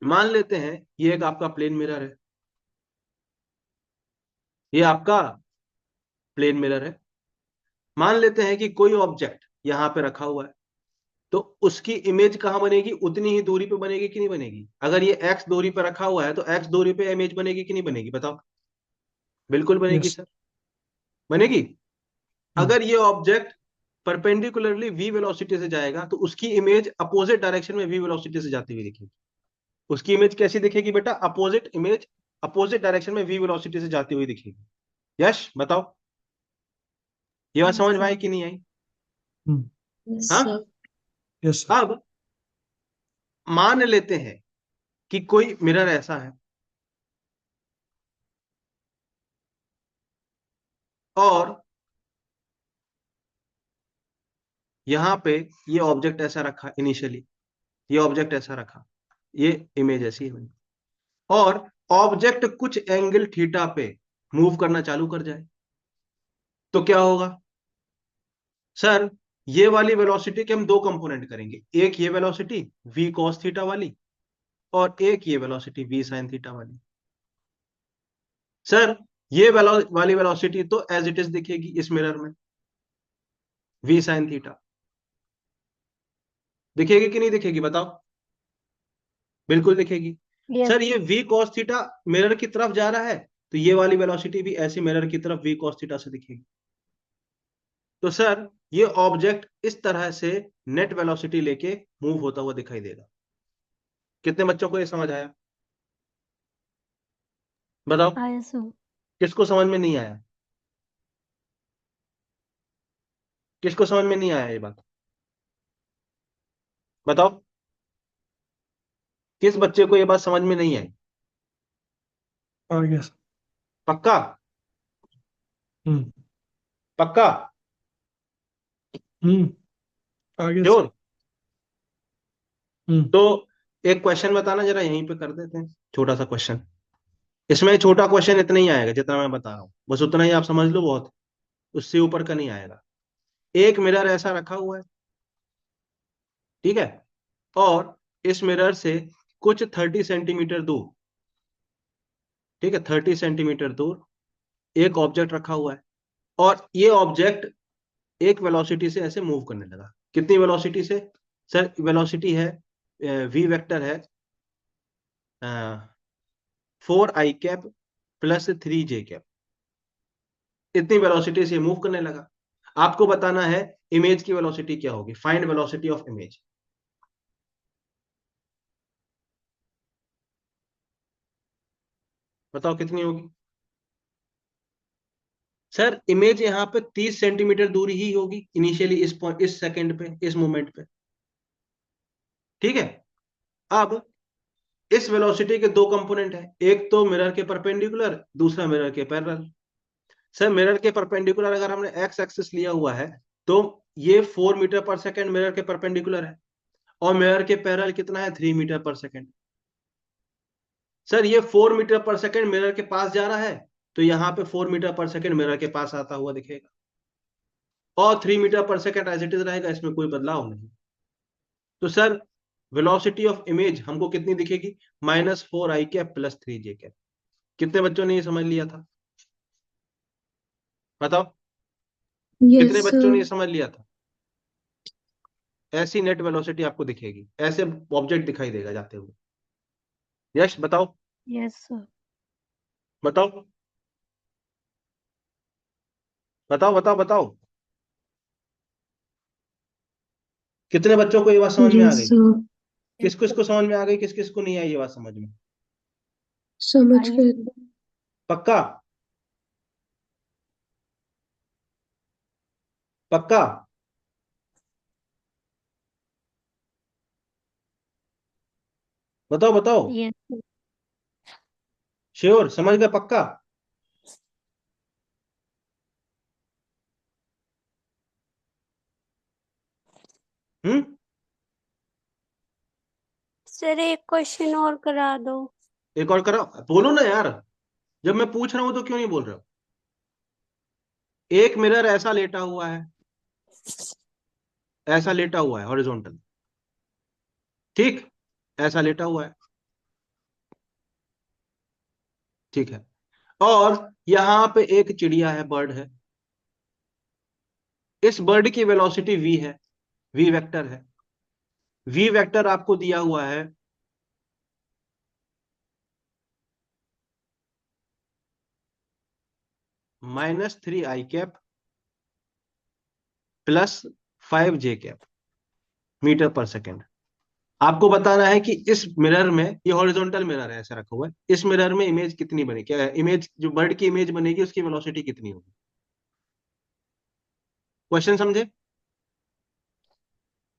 मान लेते हैं ये एक आपका प्लेन मिरर है, ये आपका प्लेन मिरर है, मान लेते हैं कि कोई ऑब्जेक्ट यहां पे रखा हुआ है, तो उसकी इमेज कहां बनेगी, उतनी ही दूरी पे बनेगी कि नहीं बनेगी, अगर ये एक्स दूरी पे रखा हुआ है तो एक्स दूरी पे इमेज बनेगी कि नहीं बनेगी, बताओ। बिल्कुल बनेगी यस। सर, बनेगी। अगर ये ऑब्जेक्ट परपेंडिकुलरली v वेलोसिटी से जाएगा तो उसकी इमेज अपोजिट डायरेक्शन में v वेलोसिटी से जाती हुई दिखेगी, उसकी इमेज कैसी दिखेगी बेटा, अपोजिट इमेज, अपोजिट डायरेक्शन में v वेलोसिटी से जाती हुई दिखेगी, यश बताओ, ये बात समझ में आई कि नहीं आई, यस हाँ। सर। यस। अब मान लेते हैं कि कोई मिरर ऐसा है और यहां पे ये ऑब्जेक्ट ऐसा रखा, इनिशियली ये ऑब्जेक्ट ऐसा रखा, ये इमेज ऐसी है, और ऑब्जेक्ट कुछ एंगल थीटा पे मूव करना चालू कर जाए, तो क्या होगा सर, ये वाली वेलोसिटी के हम दो कंपोनेंट करेंगे, एक ये वेलोसिटी v cos थीटा वाली, और एक ये वेलोसिटी v sin थीटा वाली। सर ये वाली वेलोसिटी तो एज इट इज दिखेगी इस मिरर में, v sin थीटा दिखेगी कि नहीं दिखेगी, बताओ। बिल्कुल दिखेगी। यस सर ये v cos थीटा मिरर की तरफ जा रहा है, तो ये वाली वेलोसिटी भी ऐसी मिरर की तरफ v cos थीटा से दिखेगी, तो सर ये ऑब्जेक्ट इस तरह से नेट वेलोसिटी लेके मूव होता हुआ दिखाई देगा। कितने बच्चों को ये समझ आया? बताओ आया सर। किसको समझ में नहीं आया? किसको समझ में नहीं आया ये बात? बताओ किस बच्चे को ये बात समझ में नहीं आई? आ गया सर। पक्का? हम्म पक्का? हम्म आ गया सर। श्योर? हम्म तो एक क्वेश्चन बताना जरा, यहीं पे कर देते हैं छोटा सा क्वेश्चन। इसमें छोटा क्वेश्चन इतना ही आएगा जितना मैं बता रहा हूँ, बस उतना ही आप समझ लो बहुत, उससे ऊपर का नहीं आएगा। एक मिरर ऐसा रखा हुआ है, ठीक है, और इस मिरर से कुछ 30 सेंटीमीटर दूर, ठीक है, 30 सेंटीमीटर दूर एक ऑब्जेक्ट रखा हुआ है, और ये ऑब्जेक्ट एक वेलोसिटी से ऐसे मूव करने लगा। कितनी वेलोसिटी से? सर वेलोसिटी है, वी वेक्टर है 4i cap plus 3j cap. इतनी वेलोसिटी से मूव करने लगा। आपको बताना है इमेज की वेलोसिटी क्या होगी, फाइंड वेलोसिटी ऑफ इमेज। बताओ कितनी होगी? सर इमेज यहाँ पे 30 सेंटीमीटर दूरी ही होगी इनिशियली, इस पॉइंट, इस सेकंड पे, इस मोमेंट पे, ठीक है। अब इस वेलोसिटी के दो कंपोनेंट है, एक तो मिरर के परपेंडिकुलर, दूसरा मिरर के पैरेलल। सर मिरर के परपेंडिकुलर अगर हमने एक्स एक्सिस लिया हुआ है तो ये 4 मीटर पर सेकेंड मिरर के परपेंडिकुलर है, और मिरर के पैरेलल कितना है, 3 मीटर पर सेकेंड। सर ये 4 मीटर पर सेकेंड मिरर के पास जा रहा है, तो यहाँ पे 4 मीटर पर सेकेंड मिरर के पास आता हुआ दिखेगा, और 3 metre per second as it is रहेगा, इसमें कोई बदलाव नहीं। तो सर वेलोसिटी ऑफ इमेज हमको कितनी दिखेगी, -4i cap plus 3j cap. कितने बच्चों ने ये समझ लिया था? बताओ कितने यस बच्चों ने सर। ये समझ लिया था? ऐसी नेट वेलोसिटी आपको दिखेगी, ऐसे ऑब्जेक्ट दिखाई देगा जाते हुए। यश बताओ, यस सर। बताओ बताओ बताओ बताओ, कितने बच्चों को ये बात समझ में आ यस गई? सर। किस किस को समझ में आ गई, किस किस को नहीं आई ये बात समझ में? समझ आइए गए। पक्का? पक्का? बताओ बताओ, यस सर। श्योर? समझ गए? पक्का? हम्म? सर एक क्वेश्चन और करा दो। एक और कराओ, बोलो ना यार, जब मैं पूछ रहा हूं तो क्यों नहीं बोल रहे हो? एक मिरर ऐसा लेटा हुआ है, ऐसा लेटा हुआ है हॉरिजॉन्टल, ठीक, ऐसा लेटा हुआ है, ठीक है, और यहां पे एक चिड़िया है, बर्ड है। इस बर्ड की वेलोसिटी v है, v वेक्टर है। v वेक्टर आपको दिया हुआ है -3i cap plus 5j cap metre per second. आपको बताना है कि इस मिरर में, ये हॉरिजॉन्टल मिरर है ऐसा रखा हुआ है, इस मिरर में इमेज कितनी बनी, क्या इमेज, जो बर्ड की इमेज बनेगी उसकी वेलोसिटी कितनी होगी? क्वेश्चन समझे?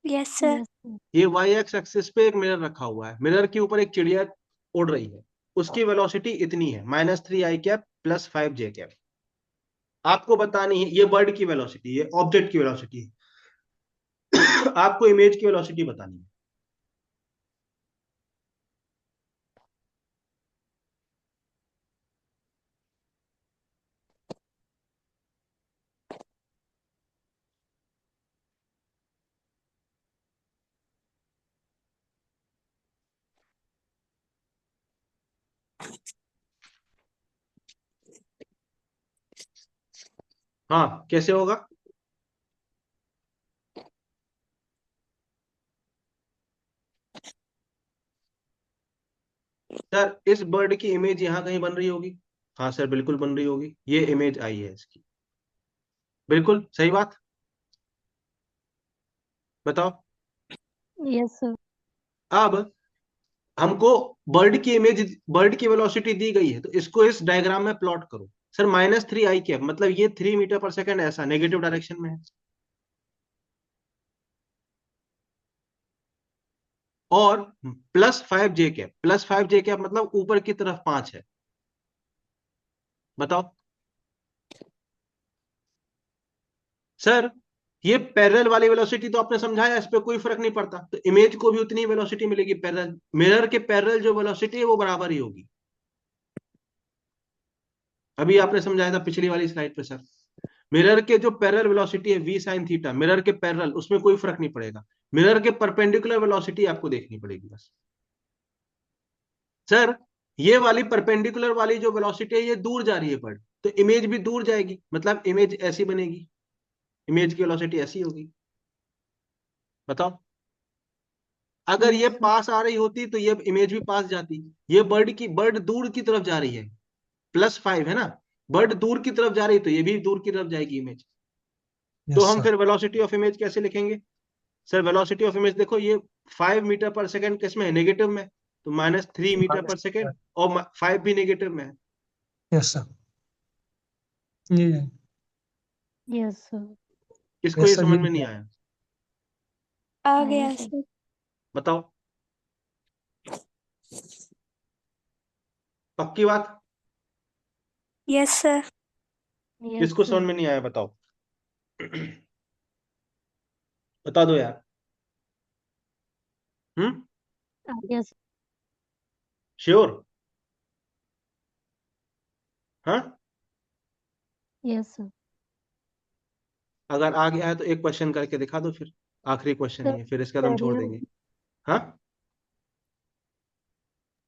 Yes sir. Yes sir. ये वाई एक्स एक्सिस पे एक मिरर रखा हुआ है, मिरर के ऊपर एक चिड़िया उड़ रही है, उसकी वेलोसिटी इतनी है, -3i cap plus 5j cap. आपको बतानी है ये बर्ड की वेलोसिटी, ये ऑब्जेक्ट की वेलोसिटी है। आपको इमेज की वेलोसिटी बतानी है। हाँ कैसे होगा? सर इस बर्ड की इमेज यहां कहीं बन रही होगी। हाँ सर बिल्कुल बन रही होगी, ये इमेज आई है इसकी, बिल्कुल सही बात। बताओ। Yes sir. अब हमको बर्ड की वेलोसिटी दी गई है, तो इसको इस डायग्राम में प्लॉट करो। सर -3 i कैप मतलब ये 3 मीटर पर सेकेंड ऐसा नेगेटिव डायरेक्शन में है, और +5 j कैप मतलब ऊपर की तरफ 5 है। बताओ। सर ये पैरेलल वाली वेलोसिटी तो आपने समझाया, इस पे कोई फर्क नहीं पड़ता, तो इमेज को भी उतनी वेलोसिटी मिलेगी। पैरेलल मिरर के पैरेलल जो वेलोसिटी है वो बराबर ही होगी। अभी आपने समझाया था पिछली वाली स्लाइड पे सर, मिरर के जो पैरेलल वेलोसिटी है v sin थीटा, मिरर के पैरेलल, उसमें कोई फर्क नहीं पड़ेगा। मिरर के परपेंडिकुलर वेलोसिटी आपको देखनी पड़ेगी बस। सर ये वाली परपेंडिकुलर वाली जो वेलोसिटी है ये दूर जा रही है बर्ड, तो इमेज भी दूर जाएगी, मतलब इमेज ऐसी बनेगी, इमेज की वेलोसिटी ऐसी होगी। बताओ। अगर ये पास आ रही होती तो ये इमेज भी पास जाती। ये बर्ड दूर की तरफ जा रही है, +5 है ना, बर्ड दूर की तरफ जा रही है तो ये भी दूर की तरफ जाएगी इमेज। तो यस हम सर। फिर वेलोसिटी ऑफ इमेज कैसे लिखेंगे? सर वेलोसिटी ऑफ इमेज देखो, ये 5 मीटर पर सेकेंड किसमें है? नेगेटिव में, तो -3 मीटर पर सेकेंड, और 5 भी नेगेटिव में है। Yes sir. ये यस सर। इसको ये यस सर, समझ ये में नहीं आया? आ हाँ गया सर। सर। बताओ। पक्की बात? Yes sir. यस किसको समझ सर। में नहीं आया बताओ? बता दो यार। आ गया सर। श्योर? हाँ, यस सर। अगर आ गया है तो एक क्वेश्चन करके दिखा दो फिर, आखिरी क्वेश्चन ही सर है, फिर इसके बाद हम छोड़ करिए। देंगे। हाँ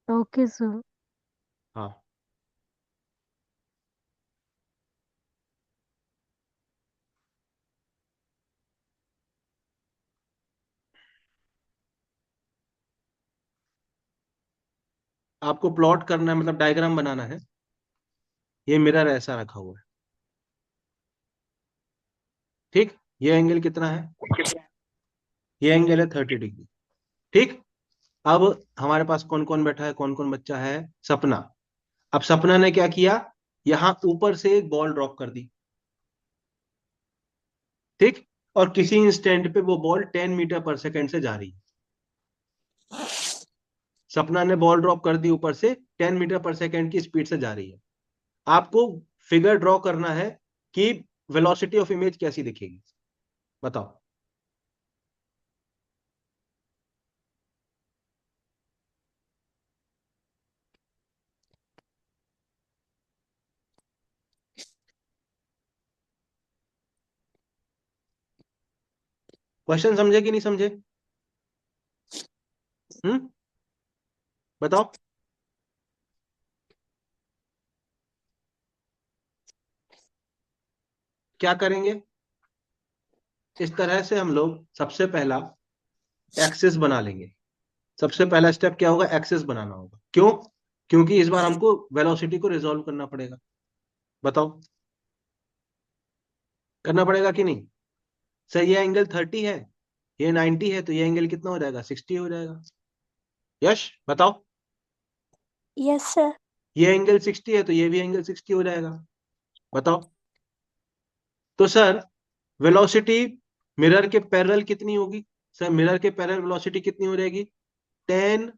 ओके सर। हाँ। आपको प्लॉट करना है, मतलब डायग्राम बनाना है। ये मिरर ऐसा रखा हुआ है, ठीक। ये एंगल कितना है? ये एंगल है 30 डिग्री, ठीक। अब हमारे पास कौन कौन बैठा है, कौन कौन बच्चा है? सपना। अब सपना ने क्या किया, यहां ऊपर से एक बॉल ड्रॉप कर दी, ठीक। और किसी इंस्टेंट पे वो बॉल 10 मीटर पर सेकेंड से जा रही है। सपना ने बॉल ड्रॉप कर दी ऊपर से, 10 मीटर पर सेकेंड की स्पीड से जा रही है। आपको फिगर ड्रॉ करना है कि वेलोसिटी ऑफ इमेज कैसी दिखेगी। बताओ। क्वेश्चन समझे कि नहीं समझे? हम्म, बताओ। क्या करेंगे? इस तरह से हम लोग सबसे पहला एक्सिस बना लेंगे। सबसे पहला स्टेप क्या होगा? एक्सिस बनाना होगा। क्यों? क्योंकि इस बार हमको वेलोसिटी को रिजॉल्व करना पड़ेगा। बताओ, करना पड़ेगा कि नहीं? सर ये एंगल 30 है, ये 90 है, तो ये एंगल कितना हो जाएगा? 60 हो जाएगा। यश बताओ। Yes sir. ये एंगल 60 है तो ये भी एंगल 60 हो जाएगा। बताओ। तो सर वेलोसिटी मिरर के पैरेलल कितनी होगी? सर मिरर के पैरेलल वेलोसिटी कितनी हो जाएगी? 10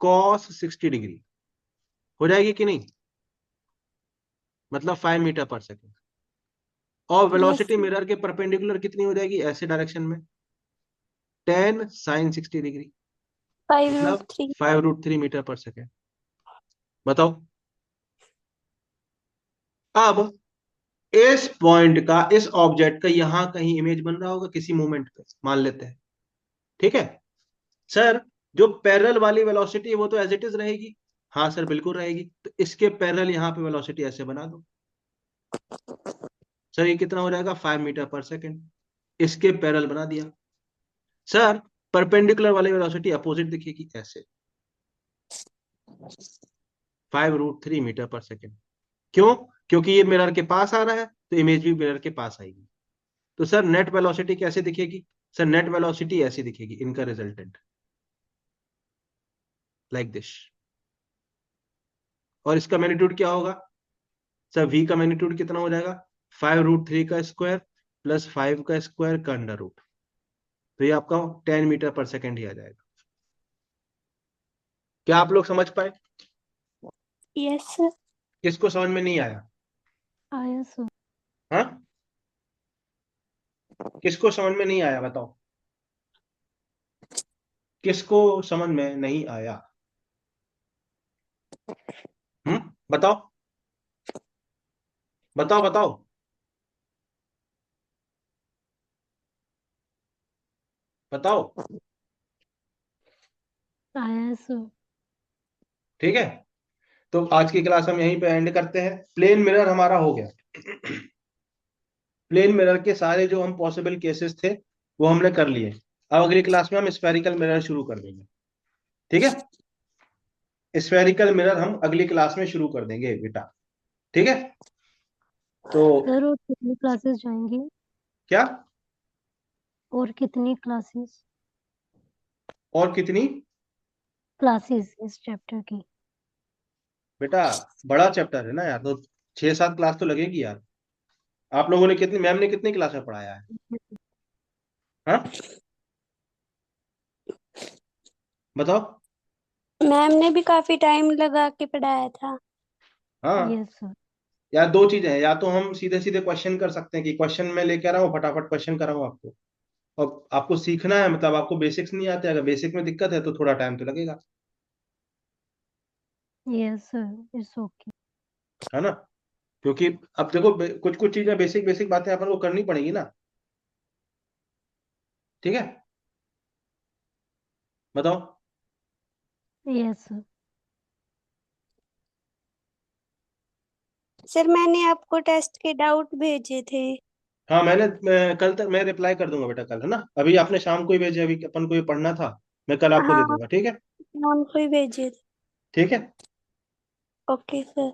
cos 60 डिग्री हो जाएगी कि नहीं? मतलब 5 मीटर पर सेकेंड। और यस वेलोसिटी मिरर के परपेंडिकुलर कितनी हो जाएगी ऐसे डायरेक्शन में? 10 sin 60 डिग्री, 5 रूट मतलब 3। 5√3 मीटर पर सेकेंड। बताओ। अब इस पॉइंट का, इस ऑब्जेक्ट का यहां कहीं इमेज बन रहा होगा किसी मोमेंट पे, मान लेते हैं, ठीक है। सर जो पैरेलल वाली वेलोसिटी है वो तो एज इट इज रहेगी। हाँ सर बिल्कुल रहेगी, तो इसके पैरेलल यहाँ पे वेलोसिटी ऐसे बना दो। सर ये कितना हो जाएगा? 5 मीटर पर सेकेंड। इसके पैरेलल बना दिया। सर परपेंडिकुलर वाली वेलोसिटी अपोजिट दिखेगी ऐसे, 5√3 मीटर पर सेकेंड। क्यों? क्योंकि ये मिरर के पास आ रहा है तो इमेज भी मिरर के पास आएगी। तो सर नेट वेलोसिटी कैसे दिखेगी? सर नेट वेलोसिटी ऐसी दिखेगी, इनका रिजल्टेंट लाइक दिस। और इसका मैग्नीट्यूड क्या होगा? सर v का मैग्नीट्यूड कितना हो जाएगा? 5√3 का स्क्वायर प्लस 5 का स्क्वायर का अंडर रूट। तो ये आपका 10 मीटर पर सेकेंड ही आ जाएगा। क्या आप लोग समझ पाए? Yes sir. किसको समझ में नहीं आया? आया सर। हाँ, किसको समझ में नहीं आया बताओ? किसको समझ में नहीं आया? बताओ बताओ बताओ। बताओ। आया सर। ठीक है, तो आज की क्लास हम यहीं पे एंड करते हैं। प्लेन मिरर हमारा हो गया। प्लेन मिरर के सारे जो हम पॉसिबल केसेस थे वो हमने कर लिए। अब अगली क्लास में हम स्फेरिकल मिरर शुरू कर देंगे। ठीक है, स्फेरिकल मिरर हम अगली क्लास में शुरू कर देंगे बेटा। ठीक है, तो सर और कितनी क्लासेस जाएंगी? क्या? और कितनी क्लासेस और कितनी? क्लासेस इस चैप्टर की? बेटा बड़ा चैप्टर है ना यार, तो 6-7 क्लास तो लगेगी यार। आप लोगों ने कितनी, मैम ने कितनी क्लास में पढ़ाया है? हाँ, बताओ। मैम ने भी काफी टाइम लगा के पढ़ाया था। हाँ यस सर। यार, दो चीजें हैं, या तो हम सीधे सीधे क्वेश्चन कर सकते हैं कि क्वेश्चन में लेके आ रहा हूँ, फटाफट क्वेश्चन कर रहा हूँ आपको। और आपको सीखना है, मतलब आपको बेसिक्स नहीं आते, अगर बेसिक में दिक्कत है तो थोड़ा टाइम तो लगेगा, यस सर, इट्स ओके। है ना? क्योंकि अब देखो कुछ कुछ चीजें, बेसिक बेसिक बातें अपन को करनी पड़ेगी ना। ठीक है, बताओ। Yes sir. सर मैंने आपको टेस्ट के डाउट भेजे थे। हाँ, कल तक मैं रिप्लाई कर दूंगा बेटा, कल, है ना? अभी आपने शाम को ही भेजे, अभी अपन को ये पढ़ना था, मैं कल आपको दे हाँ, दूंगा। ठीक है। मैम को ही भेजे थे। ठीक है, ओके सर।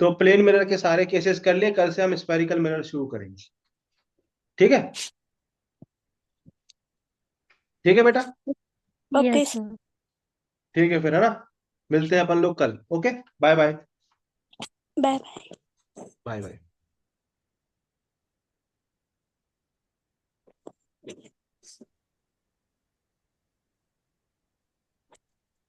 तो प्लेन मिरर के सारे केसेस कर लिए, कल से हम स्पेरिकल मिरर शुरू करेंगे। ठीक है, ठीक है बेटा। Okay yes sir. सर। ठीक है फिर, है ना? मिलते हैं अपन लोग कल। Okay, bye bye. Bye bye. Bye bye.